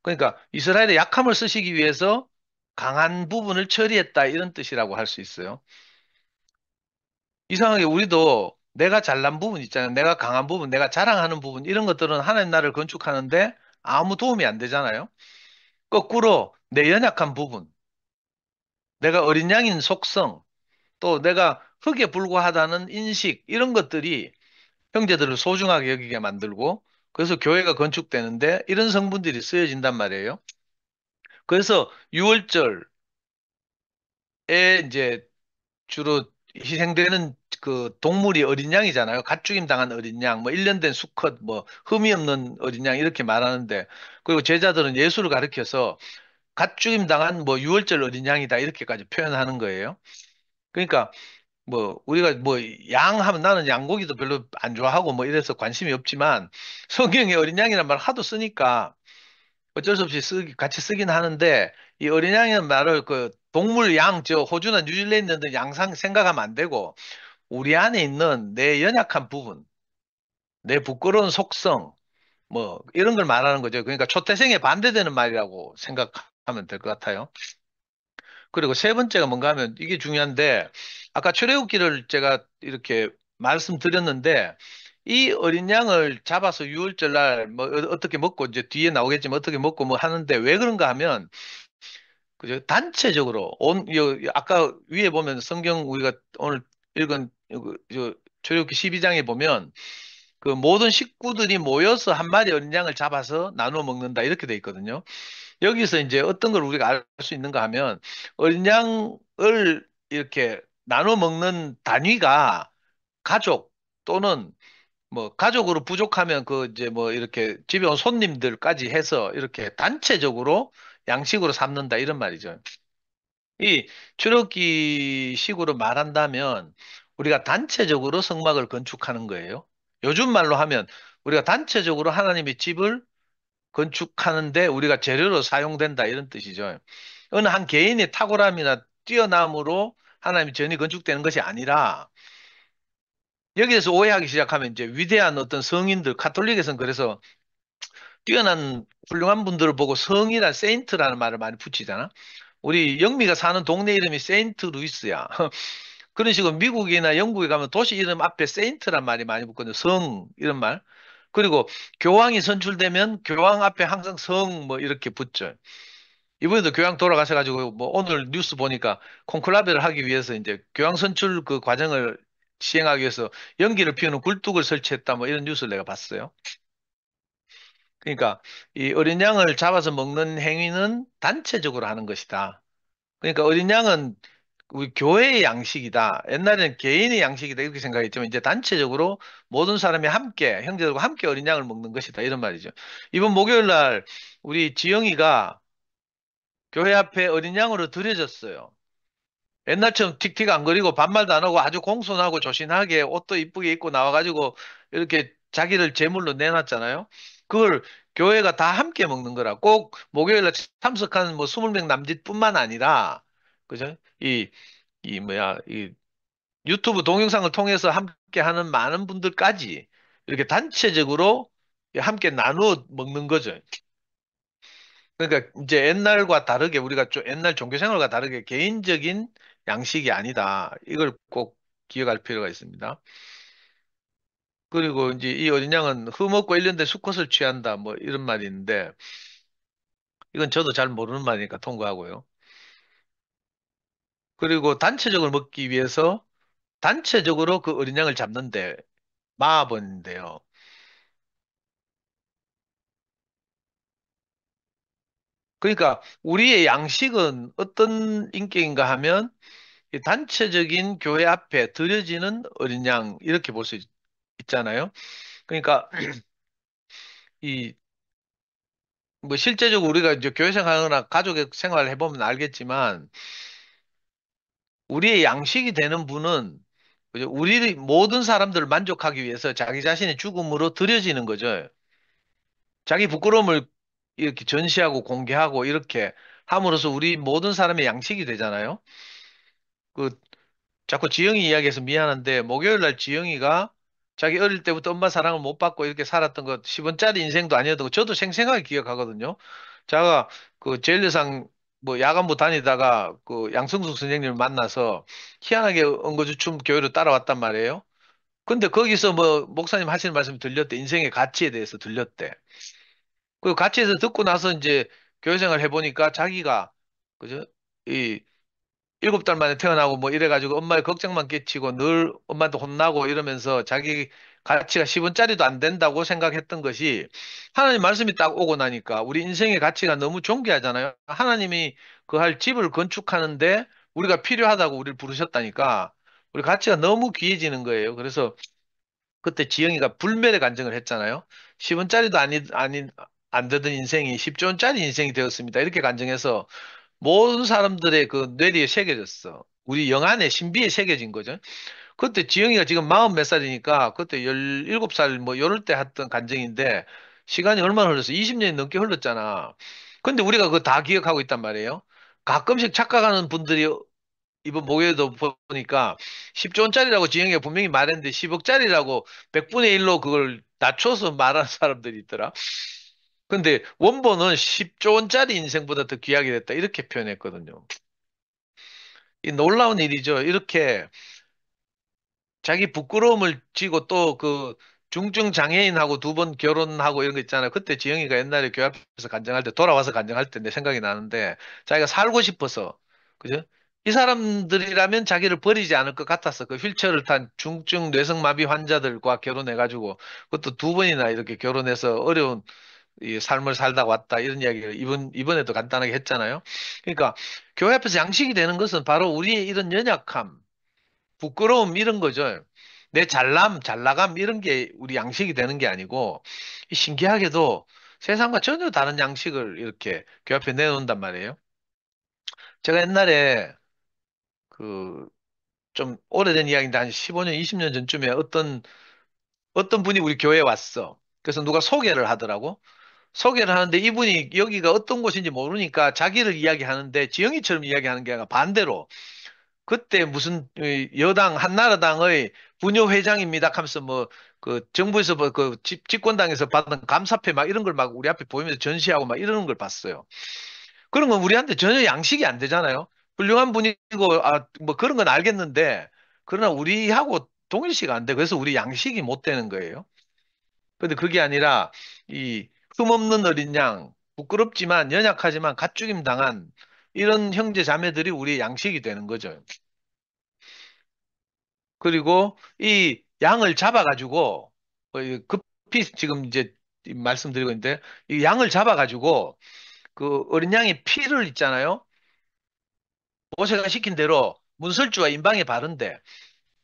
Speaker 1: 그러니까 이스라엘의 약함을 쓰시기 위해서 강한 부분을 처리했다 이런 뜻이라고 할 수 있어요. 이상하게 우리도 내가 잘난 부분 있잖아요. 내가 강한 부분, 내가 자랑하는 부분, 이런 것들은 하나님 나라를 건축하는데 아무 도움이 안 되잖아요. 거꾸로 내 연약한 부분, 내가 어린 양인 속성, 또 내가 흙에 불과하다는 인식, 이런 것들이 형제들을 소중하게 여기게 만들고, 그래서 교회가 건축되는데 이런 성분들이 쓰여진단 말이에요. 그래서 6월절에 이제 주로 희생되는 그 동물이 어린 양이잖아요. 가축임 당한 어린 양, 뭐 1년 된 수컷, 뭐 흠이 없는 어린 양 이렇게 말하는데 그리고 제자들은 예수를 가리켜서 가축임 당한 뭐 유월절 어린 양이다 이렇게까지 표현하는 거예요. 그러니까 뭐 우리가 뭐 양 하면 나는 양고기도 별로 안 좋아하고 뭐 이래서 관심이 없지만 성경에 어린 양이란 말 하도 쓰니까 어쩔 수 없이 같이 쓰긴 하는데 이 어린 양이라는 말을 그 동물 양, 저 호주나 뉴질랜드 등 양상 생각하면 안 되고 우리 안에 있는 내 연약한 부분, 내 부끄러운 속성, 뭐 이런 걸 말하는 거죠. 그러니까 초태생에 반대되는 말이라고 생각하면 될 것 같아요. 그리고 세 번째가 뭔가 하면 이게 중요한데 아까 출애굽기를 제가 이렇게 말씀드렸는데 이 어린 양을 잡아서 유월절 날 뭐 어떻게 먹고 이제 뒤에 나오겠지만 어떻게 먹고 뭐 하는데 왜 그런가 하면 그죠? 단체적으로 아까 위에 보면 성경 우리가 오늘 읽은 출애굽기 12장에 보면 그 모든 식구들이 모여서 한 마리 어린 양을 잡아서 나누어 먹는다 이렇게 돼 있거든요. 여기서 이제 어떤 걸 우리가 알 수 있는가 하면 어린 양을 이렇게 나눠 먹는 단위가 가족 또는 뭐 가족으로 부족하면 그 이제 뭐 이렇게 집에 온 손님들까지 해서 이렇게 단체적으로 양식으로 삼는다 이런 말이죠. 이 출애굽기식으로 말한다면 우리가 단체적으로 성막을 건축하는 거예요. 요즘 말로 하면 우리가 단체적으로 하나님의 집을 건축하는데 우리가 재료로 사용된다 이런 뜻이죠. 어느 한 개인의 탁월함이나 뛰어남으로 하나님의 전이 건축되는 것이 아니라 여기에서 오해하기 시작하면 이제 위대한 어떤 성인들, 카톨릭에서는 그래서 뛰어난 훌륭한 분들을 보고 성이나 세인트라는 말을 많이 붙이잖아. 우리 영미가 사는 동네 이름이 세인트 루이스야. 그런 식으로 미국이나 영국에 가면 도시 이름 앞에 세인트란 말이 많이 붙거든요. 성 이런 말. 그리고 교황이 선출되면 교황 앞에 항상 성 뭐 이렇게 붙죠. 이번에도 교황 돌아가셔가지고 뭐 오늘 뉴스 보니까 콘클라베를 하기 위해서 이제 교황 선출 그 과정을 시행하기 위해서 연기를 피우는 굴뚝을 설치했다 뭐 이런 뉴스를 내가 봤어요. 그러니까 이 어린 양을 잡아서 먹는 행위는 단체적으로 하는 것이다. 그러니까 어린 양은 우리 교회의 양식이다. 옛날에는 개인의 양식이다. 이렇게 생각했지만 이제 단체적으로 모든 사람이 함께 형제들과 함께 어린 양을 먹는 것이다. 이런 말이죠. 이번 목요일 날 우리 지영이가 교회 앞에 어린 양으로 들여졌어요. 옛날처럼 틱틱 안 거리고 반말도 안 하고 아주 공손하고 조신하게 옷도 이쁘게 입고 나와가지고 이렇게 자기를 제물로 내놨잖아요. 그걸 교회가 다 함께 먹는 거라. 꼭 목요일에 참석한 뭐 20명 남짓뿐만 아니라, 그죠? 이 유튜브 동영상을 통해서 함께 하는 많은 분들까지 이렇게 단체적으로 함께 나누어 먹는 거죠. 그러니까 이제 옛날과 다르게 우리가 옛날 종교 생활과 다르게 개인적인 양식이 아니다. 이걸 꼭 기억할 필요가 있습니다. 그리고 이제 이 어린 양은 흠없고 일련된 수컷을 취한다. 뭐 이런 말이 있는데 이건 저도 잘 모르는 말이니까 통과하고요. 그리고 단체적으로 먹기 위해서 단체적으로 그 어린 양을 잡는데 마하본인데요. 그러니까 우리의 양식은 어떤 인격인가 하면 이 단체적인 교회 앞에 드려지는 어린 양 이렇게 볼 수 있잖아요. 그러니까 이 뭐 실제적으로 우리가 이제 교회 생활하거나 가족의 생활을 해보면 알겠지만 우리의 양식이 되는 분은 그죠? 우리 모든 사람들을 만족하기 위해서 자기 자신의 죽음으로 드려지는 거죠. 자기 부끄러움을 이렇게 전시하고 공개하고 이렇게 함으로써 우리 모든 사람의 양식이 되잖아요. 그 자꾸 지영이 이야기해서 미안한데 목요일 날 지영이가 자기 어릴 때부터 엄마 사랑을 못 받고 이렇게 살았던 것 10원짜리 인생도 아니었고 저도 생생하게 기억하거든요. 제가 그 제일여상 뭐 야간부 다니다가 그 양성숙 선생님을 만나서 희한하게 엉거주춤 교회로 따라왔단 말이에요. 근데 거기서 뭐 목사님 하시는 말씀이 들렸대. 인생의 가치에 대해서 들렸대. 그 가치에서 듣고 나서 이제 교회 생활 해보니까 자기가 그죠? 이 7달 만에 태어나고 뭐 이래가지고 엄마의 걱정만 끼치고 늘 엄마한테 혼나고 이러면서 자기 가치가 10원짜리도 안 된다고 생각했던 것이 하나님 말씀이 딱 오고 나니까 우리 인생의 가치가 너무 존귀하잖아요. 하나님이 그 할 집을 건축하는데 우리가 필요하다고 우리를 부르셨다니까 우리 가치가 너무 귀해지는 거예요. 그래서 그때 지영이가 불멸의 간증을 했잖아요. 10원짜리도 안 되던 인생이 10조 원짜리 인생이 되었습니다. 이렇게 간증해서 모든 사람들의 그 뇌리에 새겨졌어. 우리 영안에 신비에 새겨진 거죠. 그때 지영이가 지금 40 몇 살이니까 그때 17살 뭐 요럴 때 했던 간증인데 시간이 얼마나 흘렀어? 20년이 넘게 흘렀잖아. 근데 우리가 그거 다 기억하고 있단 말이에요. 가끔씩 착각하는 분들이 이번 목요일도 보니까 10조 원짜리라고 지영이가 분명히 말했는데 10억짜리라고 100분의 1로 그걸 낮춰서 말하는 사람들이 있더라. 근데 원본은 10조 원짜리 인생보다 더 귀하게 됐다. 이렇게 표현했거든요. 이 놀라운 일이죠. 이렇게 자기 부끄러움을 지고 또 그 중증 장애인하고 두 번 결혼하고 이런 거 있잖아요. 그때 지영이가 옛날에 교회 앞에서 간증할 때 돌아와서 간증할 때 내 생각이 나는데 자기가 살고 싶어서 그죠? 이 사람들이라면 자기를 버리지 않을 것 같았어. 그 휠체어를 탄 중증 뇌성마비 환자들과 결혼해가지고 그것도 두 번이나 이렇게 결혼해서 어려운 이 삶을 살다 왔다 이런 이야기를 이번에도 간단하게 했잖아요. 그러니까 교회 앞에서 양식이 되는 것은 바로 우리의 이런 연약함, 부끄러움 이런 거죠. 내 잘남, 잘나감 이런 게 우리 양식이 되는 게 아니고 이 신기하게도 세상과 전혀 다른 양식을 이렇게 교회 앞에 내놓는단 말이에요. 제가 옛날에 그 좀 오래된 이야기인데 한 15년, 20년 전쯤에 어떤 분이 우리 교회에 왔어. 그래서 누가 소개를 하더라고. 소개를 하는데 이분이 여기가 어떤 곳인지 모르니까 자기를 이야기하는데 지영이처럼 이야기하는 게 아니라 반대로 그때 무슨 여당 한나라당의 부녀회장입니다 하면서 뭐 그 정부에서 뭐그 집권당에서 받은 감사패 막 이런 걸 막 우리 앞에 보이면서 전시하고 막 이러는 걸 봤어요. 그런 건 우리한테 전혀 양식이 안 되잖아요. 훌륭한 분이고 아 뭐 그런 건 알겠는데 그러나 우리하고 동일시가 안 돼. 그래서 우리 양식이 못 되는 거예요. 근데 그게 아니라 이 흠없는 어린 양, 부끄럽지만 연약하지만 가축임 당한 이런 형제 자매들이 우리의 양식이 되는 거죠. 그리고 이 양을 잡아가지고 이 급히 지금 이제 말씀드리고 있는데 이 양을 잡아가지고 그 어린 양의 피를 있잖아요. 모세가 시킨 대로 문설주와 임방에 바른데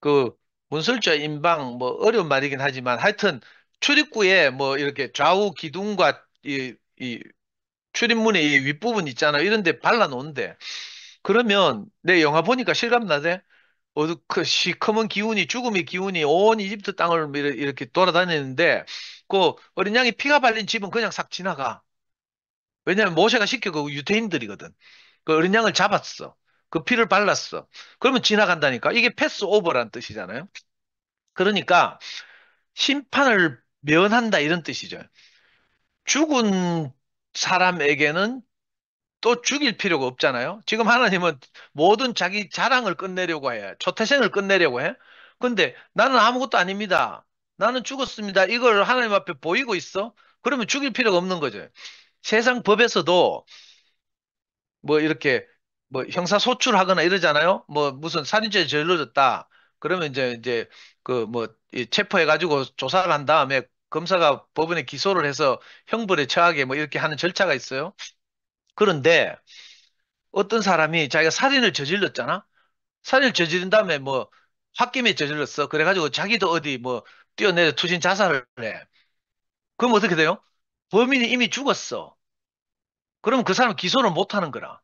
Speaker 1: 그 문설주와 임방 뭐 어려운 말이긴 하지만 하여튼 출입구에 뭐 이렇게 좌우 기둥과 이 출입문의 이 윗부분 있잖아요. 이런 데 발라놓은데 그러면 내 영화 보니까 실감나대? 그 시커먼 기운이 죽음의 기운이 온 이집트 땅을 이렇게 돌아다니는데 그 어린 양이 피가 발린 집은 그냥 싹 지나가. 왜냐하면 모세가 시켜 그 유대인들이거든. 그 어린 양을 잡았어. 그 피를 발랐어. 그러면 지나간다니까. 이게 패스 오버란 뜻이잖아요. 그러니까 심판을 면한다 이런 뜻이죠. 죽은 사람에게는 또 죽일 필요가 없잖아요. 지금 하나님은 모든 자기 자랑을 끝내려고 해. 초태생을 끝내려고 해. 근데 나는 아무것도 아닙니다. 나는 죽었습니다. 이걸 하나님 앞에 보이고 있어? 그러면 죽일 필요가 없는 거죠. 세상 법에서도 뭐 이렇게 뭐 형사소출하거나 이러잖아요. 뭐 무슨 살인죄 저질러졌다. 그러면 이제 그 뭐 체포해가지고 조사를 한 다음에 검사가 법원에 기소를 해서 형벌에 처하게 뭐 이렇게 하는 절차가 있어요. 그런데 어떤 사람이 자기가 살인을 저질렀잖아. 살인을 저지른 다음에 뭐 홧김에 저질렀어. 그래가지고 자기도 어디 뭐 뛰어내려 투신 자살을 해. 그럼 어떻게 돼요? 범인이 이미 죽었어. 그럼 그 사람 기소를 못 하는 거라.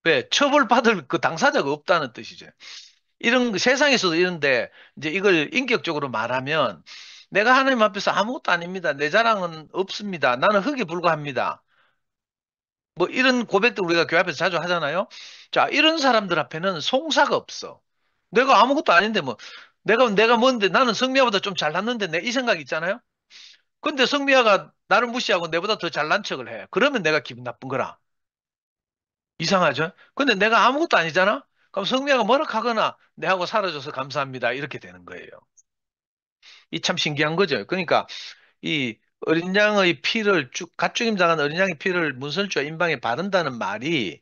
Speaker 1: 왜? 처벌받을 그 당사자가 없다는 뜻이죠. 이런 세상에서도 이런데 이제 이걸 인격적으로 말하면 내가 하나님 앞에서 아무것도 아닙니다. 내 자랑은 없습니다. 나는 흙에 불과합니다. 뭐 이런 고백도 우리가 교회 앞에서 자주 하잖아요. 자, 이런 사람들 앞에는 송사가 없어. 내가 아무것도 아닌데 뭐 내가 뭔데 나는 성미아보다 좀 잘났는데 내 이 생각 있잖아요. 근데 성미아가 나를 무시하고 내보다 더 잘난 척을 해. 그러면 내가 기분 나쁜 거라. 이상하죠? 근데 내가 아무것도 아니잖아? 그럼 성미아가 뭐라 하거나 내하고 살아줘서 감사합니다. 이렇게 되는 거예요. 이 참 신기한 거죠. 그러니까 이 어린 양의 피를 가축임 당한 어린 양의 피를 문설주와 임방에 바른다는 말이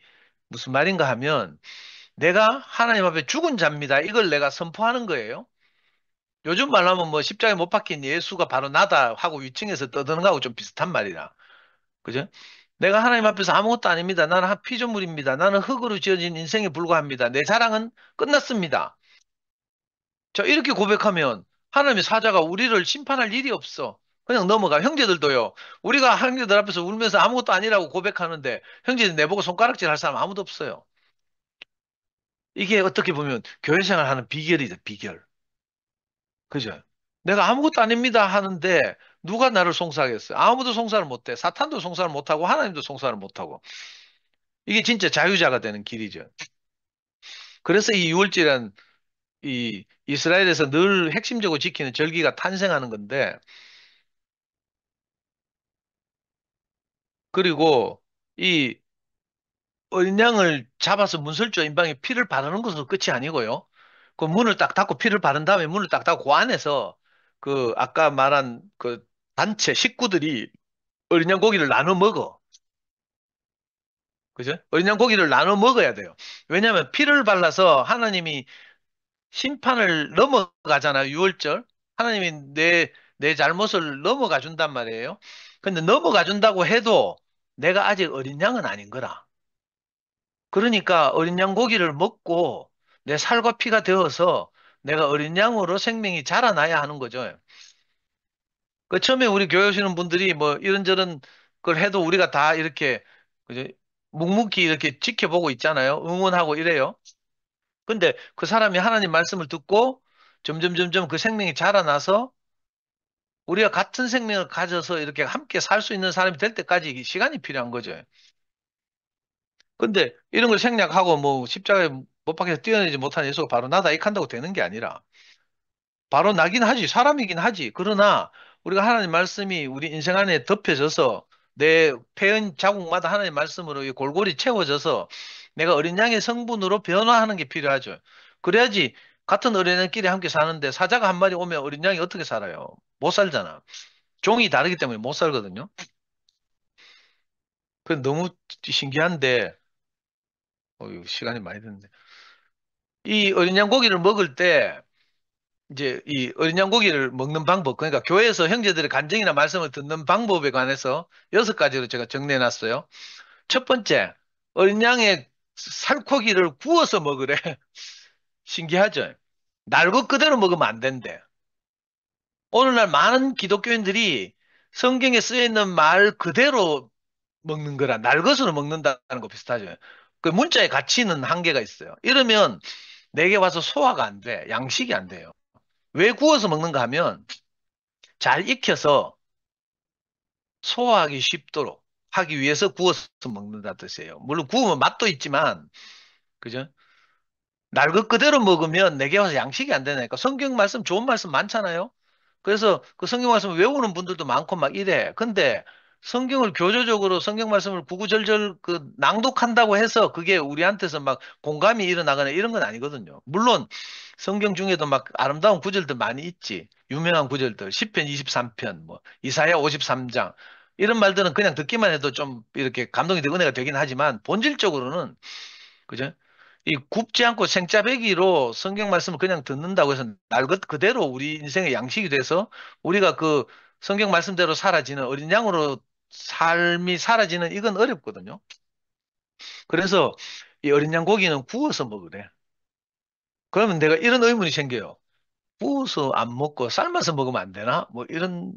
Speaker 1: 무슨 말인가 하면 내가 하나님 앞에 죽은 자입니다. 이걸 내가 선포하는 거예요. 요즘 말하면 뭐 십자가에 못 박힌 예수가 바로 나다 하고 위층에서 떠드는 거하고 좀 비슷한 말이라. 그죠? 내가 하나님 앞에서 아무것도 아닙니다. 나는 한 피조물입니다. 나는 흙으로 지어진 인생에 불과합니다. 내 자랑은 끝났습니다. 자, 이렇게 고백하면 하나님의 사자가 우리를 심판할 일이 없어. 그냥 넘어가. 형제들도요. 우리가 형제들 앞에서 울면서 아무것도 아니라고 고백하는데 형제들 내보고 손가락질 할 사람 아무도 없어요. 이게 어떻게 보면 교회 생활하는 비결이죠, 비결. 그죠? 내가 아무것도 아닙니다 하는데 누가 나를 송사하겠어요? 아무도 송사를 못해. 사탄도 송사를 못하고 하나님도 송사를 못하고. 이게 진짜 자유자가 되는 길이죠. 그래서 이 유월절은 이 이스라엘에서 늘 핵심적으로 지키는 절기가 탄생하는 건데, 그리고 이 어린 양을 잡아서 문설주 임방에 피를 바르는 것으로 끝이 아니고요. 그 문을 딱 닫고 피를 바른 다음에 문을 딱 닫고 그 안에서 그 아까 말한 그 단체 식구들이 어린 양 고기를 나눠 먹어. 그죠? 어린 양 고기를 나눠 먹어야 돼요. 왜냐하면 피를 발라서 하나님이 심판을 넘어가잖아요. 유월절. 하나님이 내 잘못을 넘어가 준단 말이에요. 근데 넘어가 준다고 해도 내가 아직 어린 양은 아닌 거라. 그러니까 어린 양 고기를 먹고 내 살과 피가 되어서 내가 어린 양으로 생명이 자라나야 하는 거죠. 그 처음에 우리 교회 오시는 분들이 뭐 이런저런 걸 해도 우리가 다 이렇게 그죠? 묵묵히 이렇게 지켜보고 있잖아요. 응원하고 이래요. 근데 그 사람이 하나님 말씀을 듣고 점점 그 생명이 자라나서 우리가 같은 생명을 가져서 이렇게 함께 살 수 있는 사람이 될 때까지 시간이 필요한 거죠. 근데 이런 걸 생략하고 뭐 십자가에 못 박혀서 뛰어내지 못한 예수가 바로 나다 이칸다고 되는 게 아니라 바로 나긴 하지. 사람이긴 하지. 그러나 우리가 하나님 말씀이 우리 인생 안에 덮여져서 내 폐연 자국마다 하나님 말씀으로 골고루 채워져서 내가 어린 양의 성분으로 변화하는 게 필요하죠. 그래야지 같은 어린 양끼리 함께 사는데 사자가 한 마리 오면 어린 양이 어떻게 살아요? 못 살잖아. 종이 다르기 때문에 못 살거든요. 그 너무 신기한데 시간이 많이 됐네. 이 어린 양 고기를 먹을 때 이제 이 어린 양 고기를 먹는 방법, 그러니까 교회에서 형제들의 간증이나 말씀을 듣는 방법에 관해서 6가지로 제가 정리해 놨어요. 첫 번째, 어린 양의 살코기를 구워서 먹으래. 신기하죠? 날 것 그대로 먹으면 안 된대. 오늘날 많은 기독교인들이 성경에 쓰여 있는 말 그대로 먹는 거라 날 것으로 먹는다는 거 비슷하죠. 그 문자의 가치는 한계가 있어요. 이러면 내게 와서 소화가 안 돼. 양식이 안 돼요. 왜 구워서 먹는가 하면 잘 익혀서 소화하기 쉽도록 하기 위해서 구워서 먹는다 뜻이에요. 물론 구우면 맛도 있지만, 그죠? 날 것 그대로 먹으면 내게 와서 양식이 안 되니까 성경 말씀 좋은 말씀 많잖아요. 그래서 그 성경 말씀을 외우는 분들도 많고 막 이래. 근데 성경을 교조적으로 성경 말씀을 구구절절 그 낭독한다고 해서 그게 우리한테서 막 공감이 일어나거나 이런 건 아니거든요. 물론 성경 중에도 막 아름다운 구절들 많이 있지. 유명한 구절들. 시편 23편, 뭐 이사야 53장. 이런 말들은 그냥 듣기만 해도 좀 이렇게 감동이 되고 은혜가 되긴 하지만 본질적으로는 그죠? 이 굽지 않고 생짜배기로 성경 말씀을 그냥 듣는다고 해서 날 것 그대로 우리 인생의 양식이 돼서 우리가 그 성경 말씀대로 사라지는 어린 양으로 삶이 사라지는 이건 어렵거든요. 그래서 이 어린 양 고기는 구워서 먹으래. 그러면 내가 이런 의문이 생겨요. 구워서 안 먹고 삶아서 먹으면 안 되나? 뭐 이런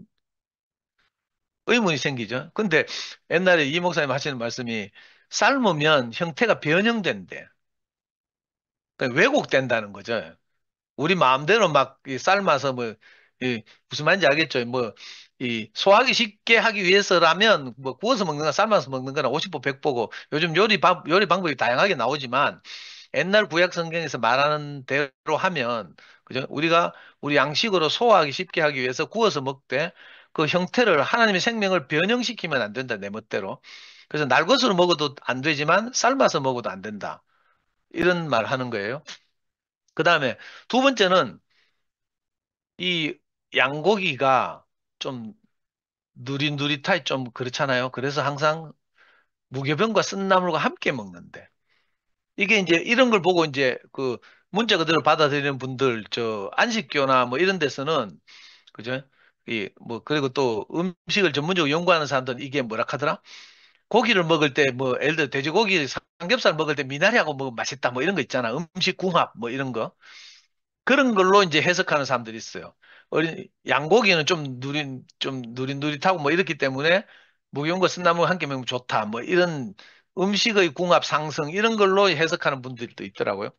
Speaker 1: 의문이 생기죠. 근데 옛날에 이 목사님 하시는 말씀이 삶으면 형태가 변형된대. 그러니까 왜곡된다는 거죠. 우리 마음대로 막이 삶아서 뭐, 무슨 말인지 알겠죠? 뭐, 이 소화하기 쉽게 하기 위해서라면 뭐 구워서 먹는 거나 삶아서 먹는 거나 50보 100보고 요즘 요리 방법이 다양하게 나오지만 옛날 구약 성경에서 말하는 대로 하면 그죠? 우리가 우리 양식으로 소화하기 쉽게 하기 위해서 구워서 먹되 그 형태를 하나님의 생명을 변형시키면 안 된다, 내 멋대로. 그래서 날 것으로 먹어도 안 되지만 삶아서 먹어도 안 된다. 이런 말 하는 거예요. 그 다음에 두 번째는 이 양고기가 좀 누릿누릿하게 좀 그렇잖아요. 그래서 항상 무교병과 쓴나물과 함께 먹는데 이게 이제 이런 걸 보고 이제 그 문자 그대로 받아들이는 분들 저 안식교나 뭐 이런 데서는 그죠? 이 뭐 그리고 또 음식을 전문적으로 연구하는 사람들은 이게 뭐라 하더라? 고기를 먹을 때 뭐 예를 들어 돼지고기 삼겹살 먹을 때 미나리하고 먹으면 맛있다 뭐 이런 거 있잖아. 음식 궁합 뭐 이런 거. 그런 걸로 이제 해석하는 사람들이 있어요. 양고기는 좀 누릿누릿하고 뭐 이렇기 때문에 무용과 쓴나무 함께 먹으면 좋다. 뭐 이런 음식의 궁합 상승 이런 걸로 해석하는 분들도 있더라고요.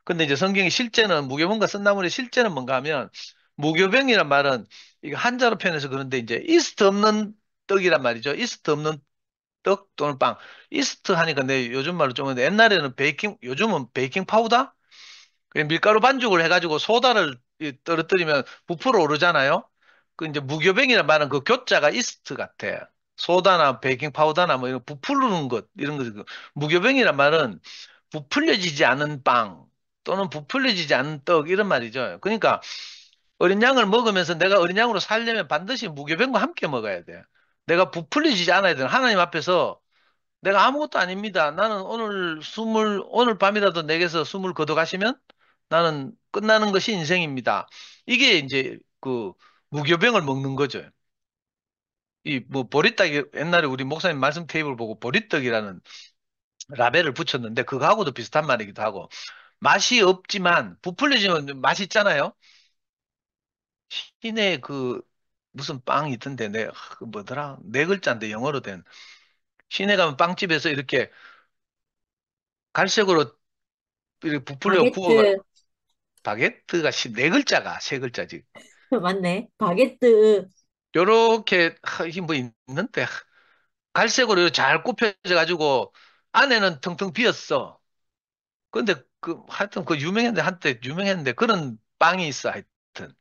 Speaker 1: 근데 이제 성경의 실제는 무교병과 쓴나물의 실제는 뭔가 하면 무교병이란 말은 이거 한자로 표현해서 그런데 이제 이스트 없는 떡이란 말이죠. 이스트 없는 떡 또는 빵. 이스트 하니까 내 요즘 말로 좀 근데 옛날에는 요즘은 베이킹 파우더? 그냥 밀가루 반죽을 해가지고 소다를 떨어뜨리면 부풀어 오르잖아요. 그 이제 무교병이란 말은 그 교자가 이스트 같아. 소다나 베이킹 파우더나 뭐 이런 부풀는 것 이런 거. 무교병이란 말은 부풀려지지 않은 빵 또는 부풀려지지 않은 떡 이런 말이죠. 그러니까 어린 양을 먹으면서 내가 어린 양으로 살려면 반드시 무교병과 함께 먹어야 돼. 내가 부풀려지지 않아야 돼. 하나님 앞에서 내가 아무것도 아닙니다. 나는 오늘 밤이라도 내게서 숨을 거둬가시면 나는 끝나는 것이 인생입니다. 이게 이제 그 무교병을 먹는 거죠. 이 뭐 보리떡이 옛날에 우리 목사님 말씀 테이블 보고 보리떡이라는 라벨을 붙였는데 그거하고도 비슷한 말이기도 하고 맛이 없지만 부풀려지면 맛이 있잖아요. 시내 그 무슨 빵이 있던데 그 뭐더라? 네 글자인데 영어로 된 시내 가면 빵집에서 이렇게 갈색으로 이렇게 부풀려 구워가
Speaker 2: 바게트.
Speaker 1: 바게트가 네 글자가 세 글자지.
Speaker 2: 맞네. 바게트.
Speaker 1: 요렇게 이게 뭐 있는데 갈색으로 잘 굽혀져 가지고 안에는 텅텅 비었어. 근데 그 하여튼 그 유명했는데 한때 유명했는데 그런 빵이 있어 하여튼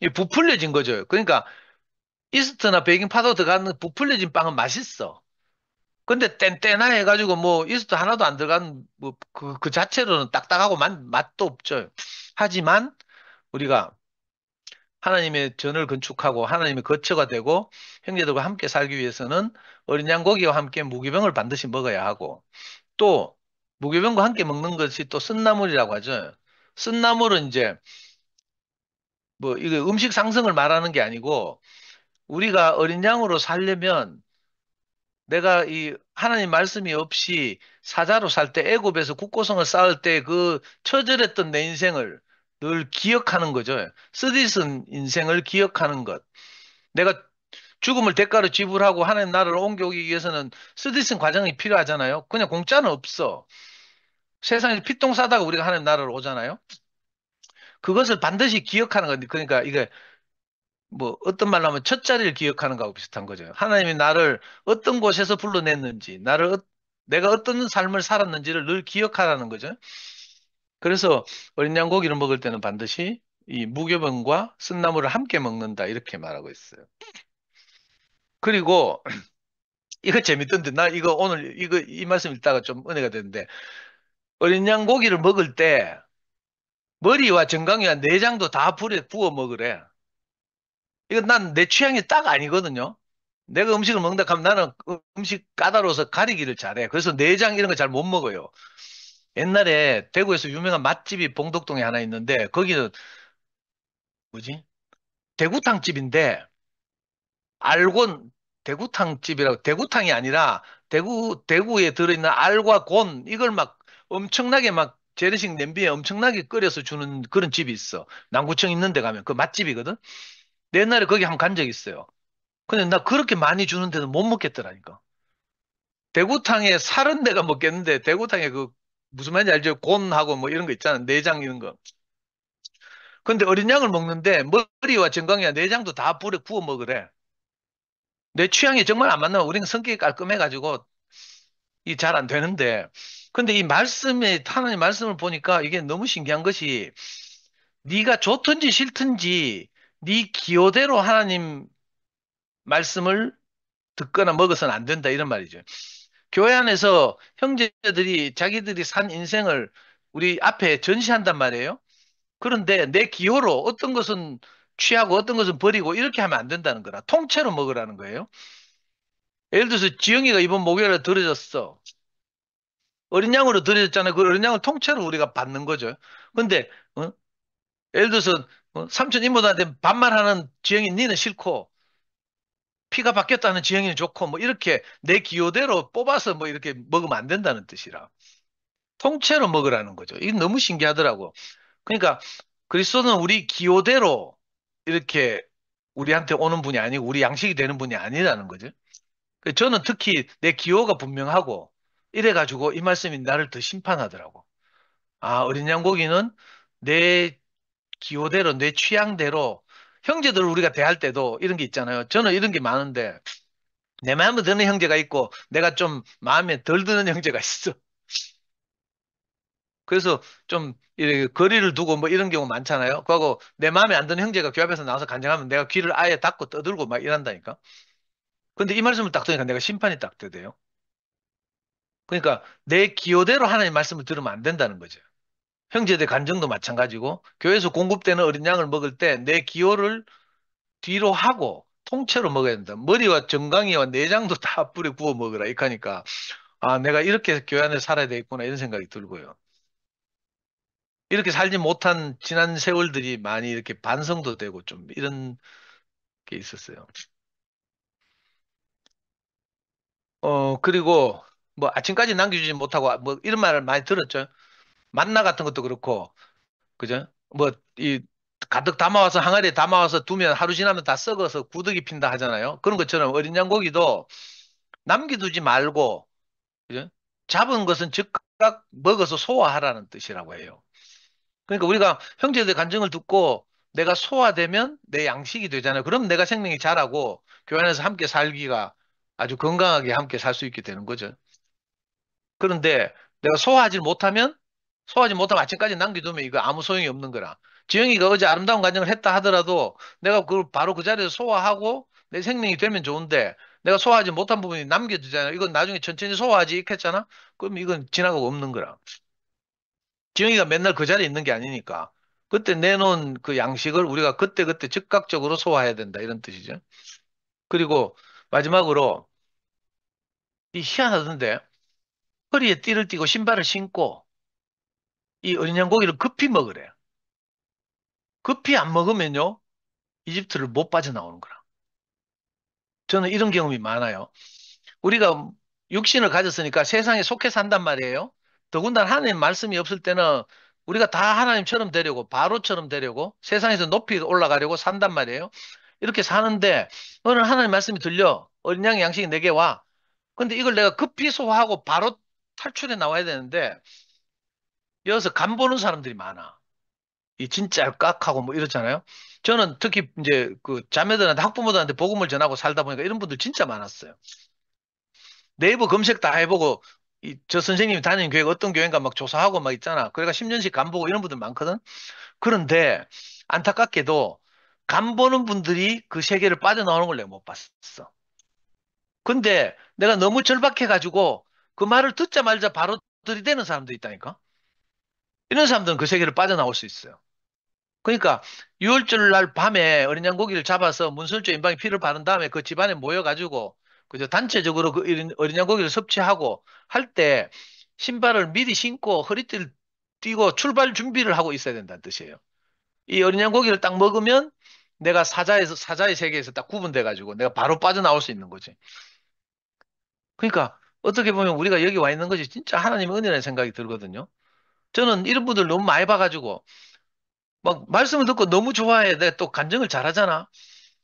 Speaker 1: 이 부풀려진 거죠. 그러니까 이스트나 베이킹 파우더 들어가는 부풀려진 빵은 맛있어. 근데 뗀뗀하 해가지고 뭐 이스트 하나도 안 들어간 뭐 그 자체로는 딱딱하고 맛도 없죠. 하지만 우리가 하나님의 전을 건축하고 하나님의 거처가 되고 형제들과 함께 살기 위해서는 어린 양고기와 함께 무기병을 반드시 먹어야 하고 또 무기병과 함께 먹는 것이 또 쓴나물이라고 하죠. 쓴나물은 이제 뭐 이거 음식 상승을 말하는 게 아니고 우리가 어린 양으로 살려면 내가 이 하나님 말씀이 없이 사자로 살 때 애굽에서 국고성을 쌓을 때 그 처절했던 내 인생을 늘 기억하는 거죠. 쓰디쓴 인생을 기억하는 것. 내가 죽음을 대가로 지불하고 하나님 나라를 옮겨오기 위해서는 쓰디쓴 과정이 필요하잖아요. 그냥 공짜는 없어. 세상에 피똥 싸다가 우리가 하나님 나라로 오잖아요. 그것을 반드시 기억하는 건데, 그러니까 이게 뭐 어떤 말로 하면 첫 자리를 기억하는 거하고 비슷한 거죠. 하나님이 나를 어떤 곳에서 불러냈는지, 내가 어떤 삶을 살았는지를 늘 기억하라는 거죠. 그래서 어린 양고기를 먹을 때는 반드시 이 무교병과 쓴나물을 함께 먹는다 이렇게 말하고 있어요. 그리고 이거 재밌던데 나 이거 오늘 이거 이 말씀 읽다가 좀 은혜가 됐는데 어린 양 고기를 먹을 때 머리와 정강이와 내장도 다 불에 구워 먹으래. 이거 난 내 취향이 딱 아니거든요. 내가 음식을 먹는다 하면 나는 음식 까다로워서 가리기를 잘해. 그래서 내장 이런 거 잘 못 먹어요. 옛날에 대구에서 유명한 맛집이 봉덕동에 하나 있는데 거기는 뭐지? 대구탕집인데 알곤 대구탕집이라고 대구탕이 아니라 대구에 들어있는 알과 곤 이걸 막 엄청나게 막 재래식 냄비에 엄청나게 끓여서 주는 그런 집이 있어. 남구청 있는 데 가면 그 맛집이거든. 내 옛날에 거기 한 번 간 적 있어요. 근데 나 그렇게 많이 주는데도 못 먹겠더라니까. 대구탕에 살은 내가 먹겠는데 대구탕에 그 무슨 말인지 알죠? 곤하고 뭐 이런 거 있잖아. 내장 이런 거. 근데 어린 양을 먹는데 머리와 정강이와 내장도 다 불에 구워 먹으래. 내 취향이 정말 안 맞나? 우리는 성격이 깔끔해가지고 이 잘 안 되는데. 근데 이 말씀에 하나님 말씀을 보니까 이게 너무 신기한 것이 네가 좋든지 싫든지 네 기호대로 하나님 말씀을 듣거나 먹어서는 안 된다 이런 말이죠. 교회 안에서 형제들이 자기들이 산 인생을 우리 앞에 전시한단 말이에요. 그런데 내 기호로 어떤 것은 취하고 어떤 것은 버리고 이렇게 하면 안 된다는 거라. 통째로 먹으라는 거예요. 예를 들어서 지영이가 이번 목요일에 들어졌어. 어린 양으로 들여졌잖아요. 그 어린 양을 통째로 우리가 받는 거죠. 근데 예를 들어서 삼촌 이모들한테 반말하는 지영이 니는 싫고 피가 바뀌었다는 지영이는 좋고 뭐 이렇게 내 기호대로 뽑아서 뭐 이렇게 먹으면 안 된다는 뜻이라. 통째로 먹으라는 거죠. 이게 너무 신기하더라고. 그러니까 그리스도는 우리 기호대로 이렇게 우리한테 오는 분이 아니고 우리 양식이 되는 분이 아니라는 거죠. 저는 특히 내 기호가 분명하고 이래가지고 이 말씀이 나를 더 심판하더라고. 아, 어린 양고기는 내 기호대로, 내 취향대로 형제들을 우리가 대할 때도 이런 게 있잖아요. 저는 이런 게 많은데 내 마음에 드는 형제가 있고 내가 좀 마음에 덜 드는 형제가 있어. 그래서 좀 이렇게 거리를 두고 뭐 이런 경우 많잖아요. 그하고 내 마음에 안 드는 형제가 교회 앞에서 나와서 간증하면 내가 귀를 아예 닫고 떠들고 막 이런다니까. 근데 이 말씀을 딱 들으니까 내가 심판이 딱 되대요. 그러니까 내 기호대로 하나님 말씀을 들으면 안 된다는 거죠. 형제들 간증도 마찬가지고 교회에서 공급되는 어린 양을 먹을 때 내 기호를 뒤로 하고 통째로 먹어야 된다. 머리와 정강이와 내장도 다 뿌려 구워 먹으라. 이렇게 하니까 아, 내가 이렇게 교회 안에 살아야 되겠구나 이런 생각이 들고요. 이렇게 살지 못한 지난 세월들이 많이 이렇게 반성도 되고 좀 이런 게 있었어요. 그리고 뭐 아침까지 남겨주지 못하고 뭐 이런 말을 많이 들었죠. 만나 같은 것도 그렇고, 그죠? 뭐 이 가득 담아와서 항아리에 담아와서 두면 하루 지나면 다 썩어서 구더기 핀다 하잖아요. 그런 것처럼 어린 양고기도 남겨두지 말고, 그죠? 잡은 것은 즉각 먹어서 소화하라는 뜻이라고 해요. 그러니까 우리가 형제들 간증을 듣고 내가 소화되면 내 양식이 되잖아요. 그럼 내가 생명이 자라고 교회 안에서 함께 살기가 아주 건강하게 함께 살 수 있게 되는 거죠. 그런데 내가 소화하지 못하면 아침까지 남겨두면 이거 아무 소용이 없는 거라. 지영이가 어제 아름다운 간증을 했다 하더라도 내가 그걸 바로 그 자리에서 소화하고 내 생명이 되면 좋은데 내가 소화하지 못한 부분이 남겨두잖아요. 이건 나중에 천천히 소화하지 이렇겠잖아? 그럼 이건 지나가고 없는 거라. 지영이가 맨날 그 자리에 있는 게 아니니까. 그때 내놓은 그 양식을 우리가 그때그때 즉각적으로 소화해야 된다. 이런 뜻이죠. 그리고 마지막으로 이 희한하던데 허리에 띠를 띠고 신발을 신고 이 어린 양고기를 급히 먹으래. 급히 안 먹으면요. 이집트를 못 빠져나오는 거라. 저는 이런 경험이 많아요. 우리가 육신을 가졌으니까 세상에 속해 산단 말이에요. 더군다나 하나님 말씀이 없을 때는 우리가 다 하나님처럼 되려고 바로처럼 되려고 세상에서 높이 올라가려고 산단 말이에요. 이렇게 사는데 오늘 하나님 말씀이 들려 어린 양의 양식이 내게 와. 근데 이걸 내가 급히 소화하고 바로 탈출해 나와야 되는데 여기서 간 보는 사람들이 많아. 이 진짜 깍하고 뭐 이렇잖아요. 저는 특히 이제 그 자매들한테 학부모들한테 복음을 전하고 살다 보니까 이런 분들 진짜 많았어요. 네이버 검색 다 해보고 저 선생님이 다니는 교회가 어떤 교회인가 막 조사하고 막 있잖아. 그래가 10년씩 간 보고 이런 분들 많거든. 그런데 안타깝게도 간 보는 분들이 그 세계를 빠져나오는 걸 내가 못 봤어. 근데 내가 너무 절박해가지고 그 말을 듣자마자 바로 들이대는 사람도 있다니까. 이런 사람들은 그 세계를 빠져나올 수 있어요. 그러니까 6월절 날 밤에 어린 양고기를 잡아서 문설주 임방에 피를 바른 다음에 그 집안에 모여가지고 그저 단체적으로 그 어린 양고기를 섭취하고 할 때 신발을 미리 신고 허리띠를 띠고 출발 준비를 하고 있어야 된다는 뜻이에요. 이 어린 양고기를 딱 먹으면 내가 사자의 세계에서 딱 구분돼가지고 내가 바로 빠져나올 수 있는 거지. 그러니까 어떻게 보면 우리가 여기 와 있는 것이 진짜 하나님의 은혜라는 생각이 들거든요. 저는 이런 분들 너무 많이 봐가지고 막 말씀을 듣고 너무 좋아해. 내가 또 간증을 잘하잖아.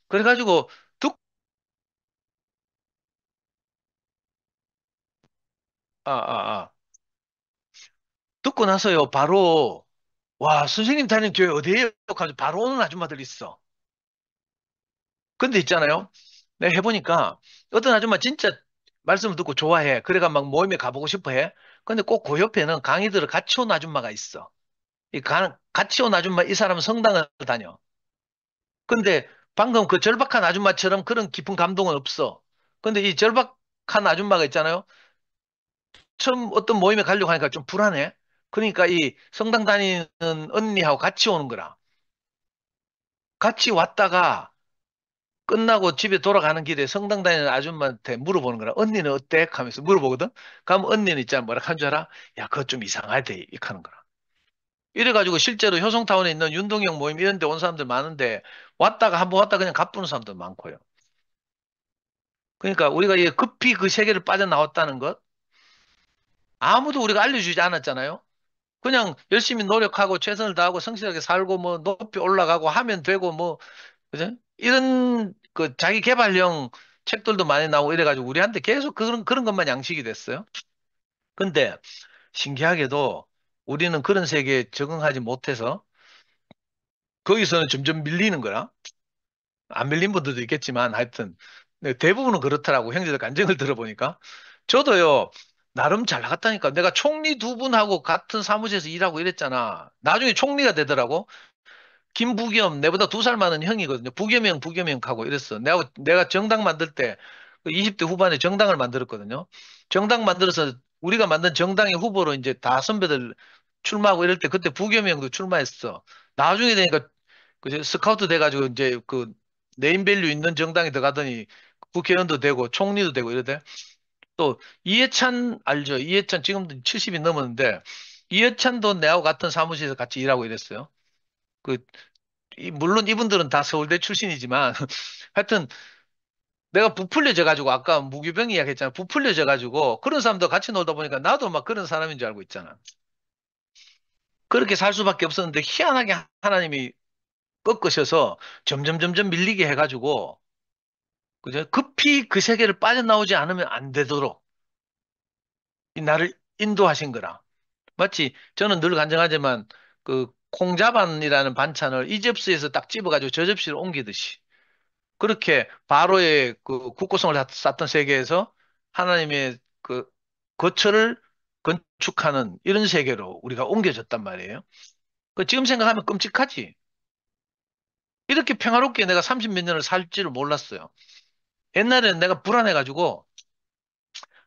Speaker 1: 그래가지고 듣, 듣고 나서요. 바로 와 선생님 다니는 교회 어디에요? 하면서 바로 오는 아줌마들 있어. 근데 있잖아요. 내가 해보니까 어떤 아줌마 진짜 말씀을 듣고 좋아해. 그래가 막 모임에 가보고 싶어 해. 근데 꼭 그 옆에는 강의들을 같이 온 아줌마가 있어. 같이 온 아줌마 이 사람은 성당을 다녀. 근데 방금 그 절박한 아줌마처럼 그런 깊은 감동은 없어. 근데 이 절박한 아줌마가 있잖아요. 처음 어떤 모임에 가려고 하니까 좀 불안해. 그러니까 이 성당 다니는 언니하고 같이 오는 거라. 같이 왔다가 끝나고 집에 돌아가는 길에 성당 다니는 아줌마한테 물어보는 거라. 언니는 어때? 하면서 물어보거든. 그럼 언니는 있잖아. 뭐라 한 줄 알아? 야, 그거 좀 이상하대. 이렇게 하는 거라. 이래가지고 실제로 효성타운에 있는 윤동형 모임 이런 데 온 사람들 많은데 왔다가 한번 왔다 그냥 가쁘는 사람들 많고요. 그러니까 우리가 이 급히 그 세계를 빠져나왔다는 것 아무도 우리가 알려주지 않았잖아요. 그냥 열심히 노력하고 최선을 다하고 성실하게 살고 뭐 높이 올라가고 하면 되고 뭐 그죠? 이런 그 자기 개발형 책들도 많이 나오고 이래가지고 우리한테 계속 그런 것만 양식이 됐어요. 근데 신기하게도 우리는 그런 세계에 적응하지 못해서 거기서는 점점 밀리는 거라. 안 밀린 분들도 있겠지만 하여튼 네, 대부분은 그렇더라고. 형제들 간증을 들어보니까. 저도요, 나름 잘 나갔다니까. 내가 총리 두 분하고 같은 사무실에서 일하고 이랬잖아. 나중에 총리가 되더라고. 김부겸, 내보다 2살 많은 형이거든요. 부겸이 형, 부겸이 형 하고 이랬어. 내가 정당 만들 때, 20대 후반에 정당을 만들었거든요. 정당 만들어서 우리가 만든 정당의 후보로 이제 다 선배들 출마하고 이럴 때 그때 부겸이 형도 출마했어. 나중에 되니까 그 스카우트 돼가지고 이제 그 네임밸류 있는 정당에 들어가더니 국회의원도 되고 총리도 되고 이러대. 또 이해찬 알죠? 이해찬 지금도 70이 넘었는데 이해찬도 내하고 같은 사무실에서 같이 일하고 이랬어요. 그 물론 이분들은 다 서울대 출신이지만 하여튼 내가 부풀려져 가지고 아까 무규병 이야기했잖아. 부풀려져 가지고 그런 사람도 같이 놀다 보니까 나도 막 그런 사람인 줄 알고 있잖아. 그렇게 살 수밖에 없었는데 희한하게 하나님이 꺾으셔서 점점 밀리게 해가지고 그죠? 급히 그 세계를 빠져나오지 않으면 안 되도록 이 나를 인도하신 거라. 마치 저는 늘 간증하지만 그 콩자반이라는 반찬을 이 접시에서 딱 집어가지고 저 접시로 옮기듯이 그렇게 바로의 그 국고성을 쌓던 세계에서 하나님의 그 거처를 건축하는 이런 세계로 우리가 옮겨졌단 말이에요. 그 지금 생각하면 끔찍하지. 이렇게 평화롭게 내가 30 몇 년을 살 줄을 몰랐어요. 옛날에는 내가 불안해가지고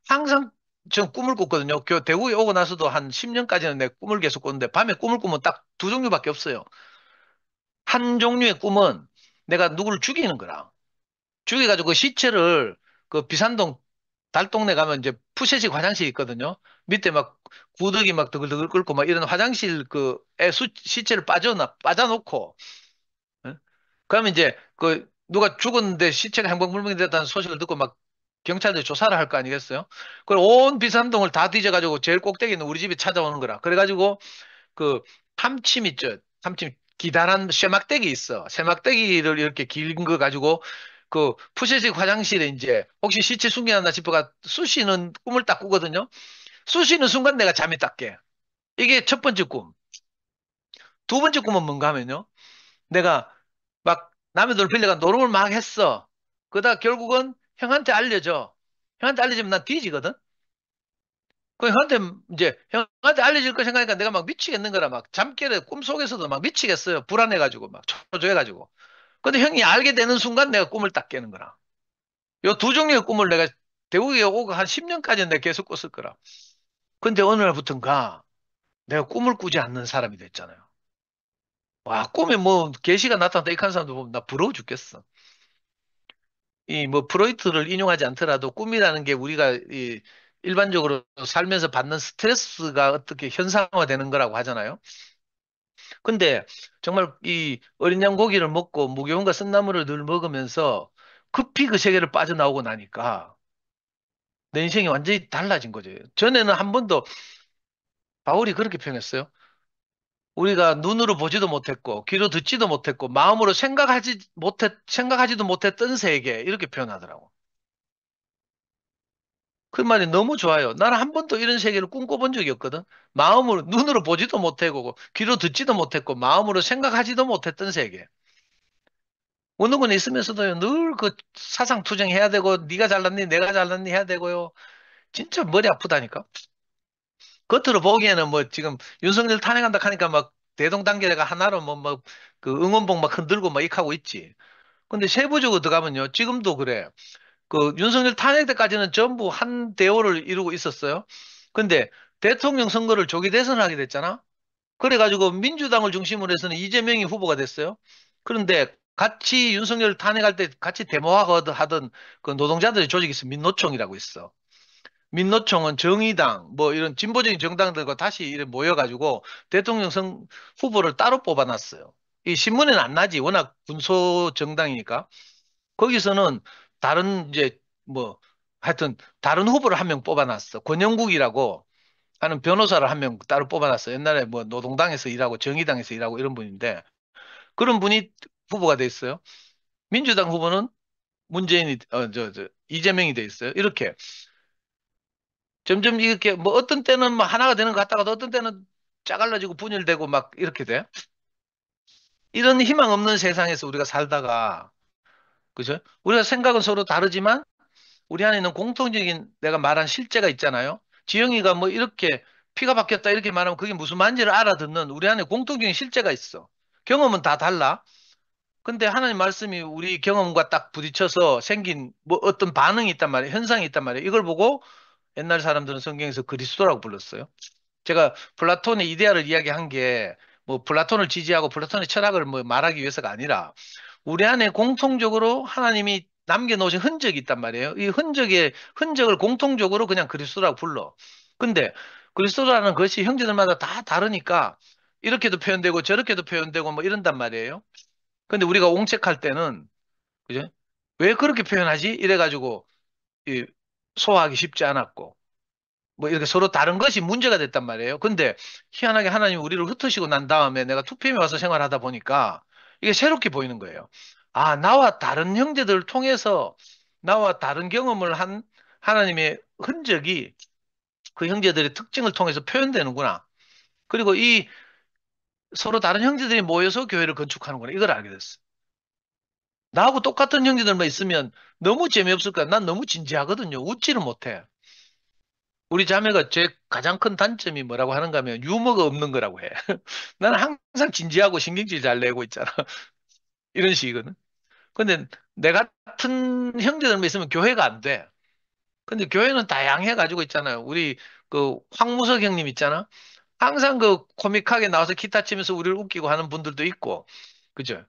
Speaker 1: 항상 전 꿈을 꿨거든요. 대구에 오고 나서도 한 10년까지는 내 꿈을 계속 꿨는데 밤에 꿈을 꾸면 딱 두 종류밖에 없어요. 한 종류의 꿈은 내가 누구를 죽이는 거라. 죽여가지고 그 시체를 그 비산동 달동네 가면 이제 푸세식 화장실이 있거든요. 밑에 막 구더기 막 드글드글 끓고 막 이런 화장실 시체를 빠져놓고 예? 그러면 이제 그 누가 죽었는데 시체가 행방불명이 됐다는 소식을 듣고 막 경찰들이 조사를 할 거 아니겠어요? 그리고 온 비산동을 다 뒤져가지고 제일 꼭대기 있는 우리 집에 찾아오는 거라. 그래가지고 그 참침 있죠. 참침 기다란 쇠막대기 있어. 쇠막대기를 이렇게 긴 거 가지고 그 푸세식 화장실에 이제 혹시 시체 숨겨놨나 싶어가 쑤시는 꿈을 딱 꾸거든요. 쑤시는 순간 내가 잠이 딱 깨. 이게 첫 번째 꿈. 두 번째 꿈은 뭔가 하면요. 내가 막 남의 돈을 빌려가 노름을 막 했어. 그러다 결국은 형한테 알려줘. 형한테 알려주면 난 뒤지거든. 그 형한테 이제 형한테 알려질 거 생각하니까 내가 막 미치겠는 거라 막 잠결에 꿈속에서도 막 미치겠어요. 불안해가지고 막 초조해가지고. 근데 형이 알게 되는 순간 내가 꿈을 딱 깨는 거라. 요 두 종류의 꿈을 내가 대구에 오고 한 10년까지는 내가 계속 꿨을 거라. 근데 어느 날부턴가 내가 꿈을 꾸지 않는 사람이 됐잖아요. 와, 꿈에 뭐 계시가 나타났다 이런 사람도 보면 나 부러워 죽겠어. 이 뭐 프로이트를 인용하지 않더라도 꿈이라는 게 우리가 이 일반적으로 살면서 받는 스트레스가 어떻게 현상화되는 거라고 하잖아요. 근데 정말 이 어린 양 고기를 먹고 무교훈과 쓴나물을 늘 먹으면서 급히 그 세계를 빠져나오고 나니까 내 인생이 완전히 달라진 거죠. 전에는 한 번도 바울이 그렇게 표현했어요. 우리가 눈으로 보지도 못했고 귀로 듣지도 못했고 마음으로 생각하지도 못했던 세계 이렇게 표현하더라고. 그 말이 너무 좋아요. 나는 한 번도 이런 세계를 꿈꿔본 적이 없거든. 마음으로 눈으로 보지도 못하고 귀로 듣지도 못했고 마음으로 생각하지도 못했던 세계. 어느 건 있으면서도 늘 그 사상 투쟁해야 되고 네가 잘났니 내가 잘났니 해야 되고요. 진짜 머리 아프다니까. 겉으로 보기에는 뭐 지금 윤석열 탄핵한다 하니까 막 대동단계가 하나로 그 응원봉 막 흔들고 막 이하고 있지. 근데 세부적으로 들어가면요. 지금도 그래. 그 윤석열 탄핵 때까지는 전부 한 대오를 이루고 있었어요. 근데 대통령 선거를 조기 대선을 하게 됐잖아. 그래가지고 민주당을 중심으로 해서는 이재명이 후보가 됐어요. 그런데 같이 윤석열 탄핵할 때 같이 데모하던 그 노동자들의 조직이 있어. 민노총이라고 있어. 민노총은 정의당, 뭐 이런 진보적인 정당들과 다시 이렇게 모여가지고 대통령 후보를 따로 뽑아놨어요. 이 신문에는 안 나지. 워낙 군소 정당이니까. 거기서는 다른 이제 뭐 하여튼 다른 후보를 한 명 뽑아놨어. 권영국이라고 하는 변호사를 한 명 따로 뽑아놨어. 옛날에 뭐 노동당에서 일하고 정의당에서 일하고 이런 분인데 그런 분이 후보가 돼 있어요. 민주당 후보는 이재명이 돼 있어요. 이렇게 점점 이렇게 뭐 어떤 때는 뭐 하나가 되는 것 같다가도 어떤 때는 짜갈라지고 분열되고 막 이렇게 돼. 이런 희망 없는 세상에서 우리가 살다가 그죠? 우리가 생각은 서로 다르지만 우리 안에 있는 공통적인 내가 말한 실제가 있잖아요. 지영이가 뭐 이렇게 피가 바뀌었다 이렇게 말하면 그게 무슨 말인지를 알아듣는 우리 안에 공통적인 실제가 있어. 경험은 다 달라. 근데 하나님 말씀이 우리 경험과 딱 부딪혀서 생긴 뭐 어떤 반응이 있단 말이에요. 현상이 있단 말이에요. 이걸 보고 옛날 사람들은 성경에서 그리스도라고 불렀어요. 제가 플라톤의 이데아를 이야기한 게 뭐 플라톤을 지지하고 플라톤의 철학을 뭐 말하기 위해서가 아니라 우리 안에 공통적으로 하나님이 남겨놓으신 흔적이 있단 말이에요. 이 흔적을 공통적으로 그냥 그리스도라고 불러. 근데 그리스도라는 것이 형제들마다 다 다르니까 이렇게도 표현되고 저렇게도 표현되고 뭐 이런단 말이에요. 근데 우리가 옹책할 때는 그죠? 왜 그렇게 표현하지? 이래가지고 이 소화하기 쉽지 않았고 뭐 이렇게 서로 다른 것이 문제가 됐단 말이에요. 근데 희한하게 하나님 우리를 흩으시고 난 다음에 내가 2PM에 와서 생활하다 보니까 이게 새롭게 보이는 거예요. 아, 나와 다른 형제들을 통해서 나와 다른 경험을 한 하나님의 흔적이 그 형제들의 특징을 통해서 표현되는구나. 그리고 이 서로 다른 형제들이 모여서 교회를 건축하는구나. 이걸 알게 됐어. 나하고 똑같은 형제들만 있으면 너무 재미없을 거야. 난 너무 진지하거든요. 웃지를 못해. 우리 자매가 제 가장 큰 단점이 뭐라고 하는가 하면 유머가 없는 거라고 해. 나는 항상 진지하고 신경질 잘 내고 있잖아. 이런 식이거든. 근데 내 같은 형제들만 있으면 교회가 안 돼. 근데 교회는 다양해 가지고 있잖아요. 우리 그 황무석 형님 있잖아. 항상 그 코믹하게 나와서 기타 치면서 우리를 웃기고 하는 분들도 있고. 그죠?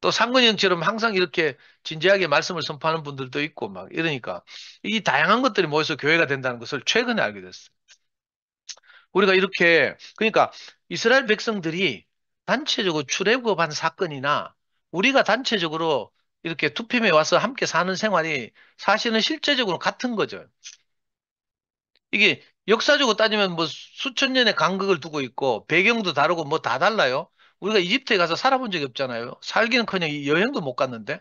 Speaker 1: 또 상근이 형처럼 항상 이렇게 진지하게 말씀을 선포하는 분들도 있고 막 이러니까 이 다양한 것들이 모여서 교회가 된다는 것을 최근에 알게 됐어요. 우리가 이렇게 그러니까 이스라엘 백성들이 단체적으로 출애굽한 사건이나 우리가 단체적으로 이렇게 투표에 와서 함께 사는 생활이 사실은 실제적으로 같은 거죠. 이게 역사적으로 따지면 뭐 수천 년의 간극을 두고 있고 배경도 다르고 뭐 다 달라요. 우리가 이집트에 가서 살아본 적이 없잖아요. 살기는커녕 이 여행도 못 갔는데.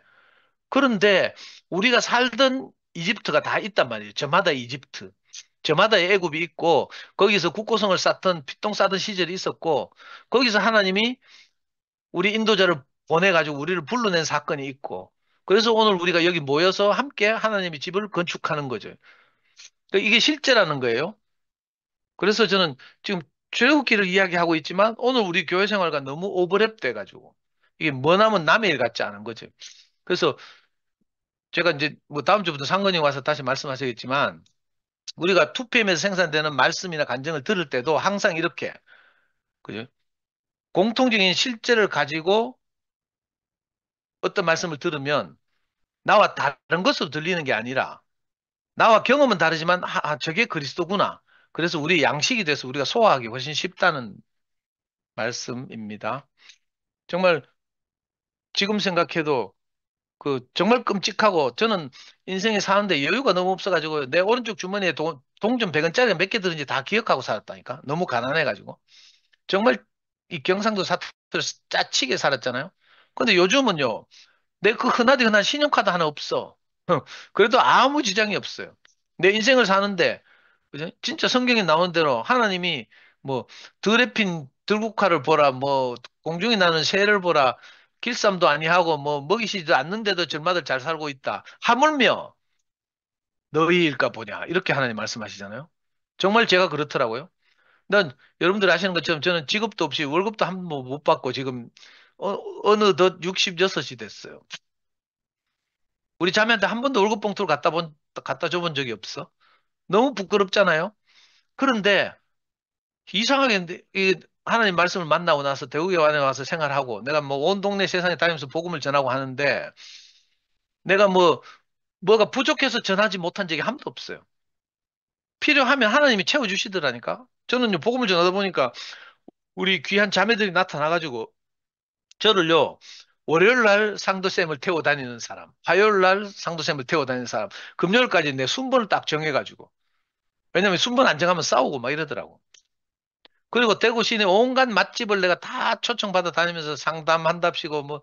Speaker 1: 그런데 우리가 살던 이집트가 다 있단 말이에요. 저마다 이집트. 저마다의 애굽이 있고 거기서 국고성을 쌓던 피똥 싸던 시절이 있었고 거기서 하나님이 우리 인도자를 보내가지고 우리를 불러낸 사건이 있고 그래서 오늘 우리가 여기 모여서 함께 하나님의 집을 건축하는 거죠. 그러니까 이게 실제라는 거예요. 그래서 저는 지금 출애굽기를 이야기하고 있지만 오늘 우리 교회 생활과 너무 오버랩 돼가지고 이게 머나먼 남의 일 같지 않은 거죠. 그래서 제가 이제 뭐 다음 주부터 상근이 와서 다시 말씀하시겠지만 우리가 2PM에서 생산되는 말씀이나 간증을 들을 때도 항상 이렇게 그죠? 공통적인 실제를 가지고 어떤 말씀을 들으면 나와 다른 것으로 들리는 게 아니라 나와 경험은 다르지만 저게 그리스도구나. 그래서 우리 양식이 돼서 우리가 소화하기 훨씬 쉽다는 말씀입니다. 정말 지금 생각해도 그 정말 끔찍하고 저는 인생에 사는데 여유가 너무 없어가지고 내 오른쪽 주머니에 동전 100원짜리 몇 개 들은지 다 기억하고 살았다니까. 너무 가난해가지고. 정말 이 경상도 사투리를 짜치게 살았잖아요. 근데 요즘은요. 내 그 흔하디 흔한 신용카드 하나 없어. 그래도 아무 지장이 없어요. 내 인생을 사는데, 그죠? 진짜 성경에 나온 대로 하나님이 뭐, 들에 핀 들국화를 보라, 뭐, 공중에 나는 새를 보라, 길쌈도 아니하고, 뭐, 먹이시지도 않는데도 절마다 잘 살고 있다. 하물며 너희일까 보냐. 이렇게 하나님 말씀하시잖아요. 정말 제가 그렇더라고요. 난 여러분들 아시는 것처럼 저는 직업도 없이 월급도 한 번 못 받고 지금 어느덧 66이 됐어요. 우리 자매한테 한 번도 월급 봉투를 갖다 줘본 적이 없어. 너무 부끄럽잖아요. 그런데 이상하게 이 하나님 말씀을 만나고 나서 대우에 와서 생활하고 내가 뭐 온 동네 세상에 다니면서 복음을 전하고 하는데 내가 뭐가 부족해서 전하지 못한 적이 한 번도 없어요. 필요하면 하나님이 채워주시더라니까. 저는요, 복음을 전하다 보니까 우리 귀한 자매들이 나타나가지고 저를요, 월요일 날 상도쌤을 태워 다니는 사람, 화요일 날 상도쌤을 태워 다니는 사람, 금요일까지 내 순번을 딱 정해가지고 왜냐면 순번 안 정하면 싸우고 막 이러더라고. 그리고 대구 시내 온갖 맛집을 내가 다 초청받아 다니면서 상담한답시고 뭐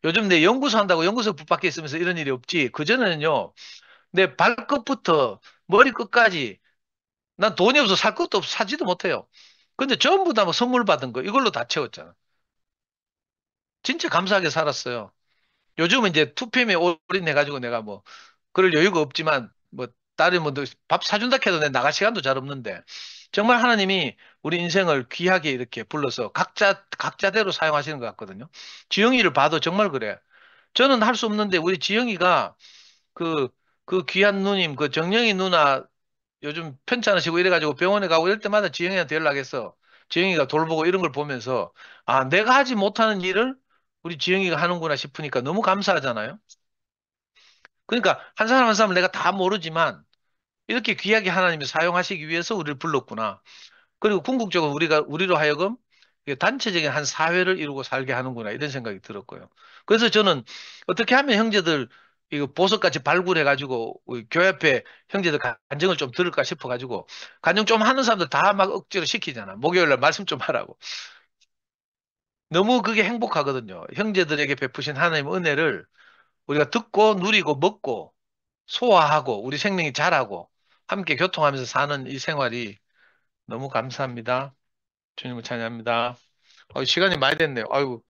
Speaker 1: 요즘 내 연구소 한다고 연구소 붙박혀 있으면서 이런 일이 없지. 그전에는요. 내 발끝부터 머리끝까지 난 돈이 없어 살 것도 없어 사지도 못해요. 근데 전부 다 뭐 선물 받은 거 이걸로 다 채웠잖아. 진짜 감사하게 살았어요. 요즘은 이제 투팸에 올인해가지고 내가 뭐 그럴 여유가 없지만 뭐 다른 뭐밥 사준다 해도 내 나갈 시간도 잘 없는데 정말 하나님이 우리 인생을 귀하게 이렇게 불러서 각자대로 사용하시는 것 같거든요. 지영이를 봐도 정말 그래. 저는 할 수 없는데 우리 지영이가 그, 그 귀한 누님, 그 정영이 누나 요즘 편찮으시고 이래가지고 병원에 가고 이럴 때마다 지영이한테 연락해서 지영이가 돌보고 이런 걸 보면서 아, 내가 하지 못하는 일을 우리 지영이가 하는구나 싶으니까 너무 감사하잖아요. 그러니까 한 사람 한 사람 내가 다 모르지만 이렇게 귀하게 하나님이 사용하시기 위해서 우리를 불렀구나. 그리고 궁극적으로 우리로 하여금 단체적인 한 사회를 이루고 살게 하는구나 이런 생각이 들었고요. 그래서 저는 어떻게 하면 형제들 이거 보석같이 발굴해가지고 우리 교회 앞에 형제들 간증을 좀 들을까 싶어가지고 간증 좀 하는 사람들 다 막 억지로 시키잖아. 목요일 날 말씀 좀 하라고. 너무 그게 행복하거든요. 형제들에게 베푸신 하나님의 은혜를 우리가 듣고 누리고 먹고 소화하고 우리 생명이 자라고 함께 교통하면서 사는 이 생활이 너무 감사합니다. 주님을 찬양합니다. 시간이 많이 됐네요. 아유,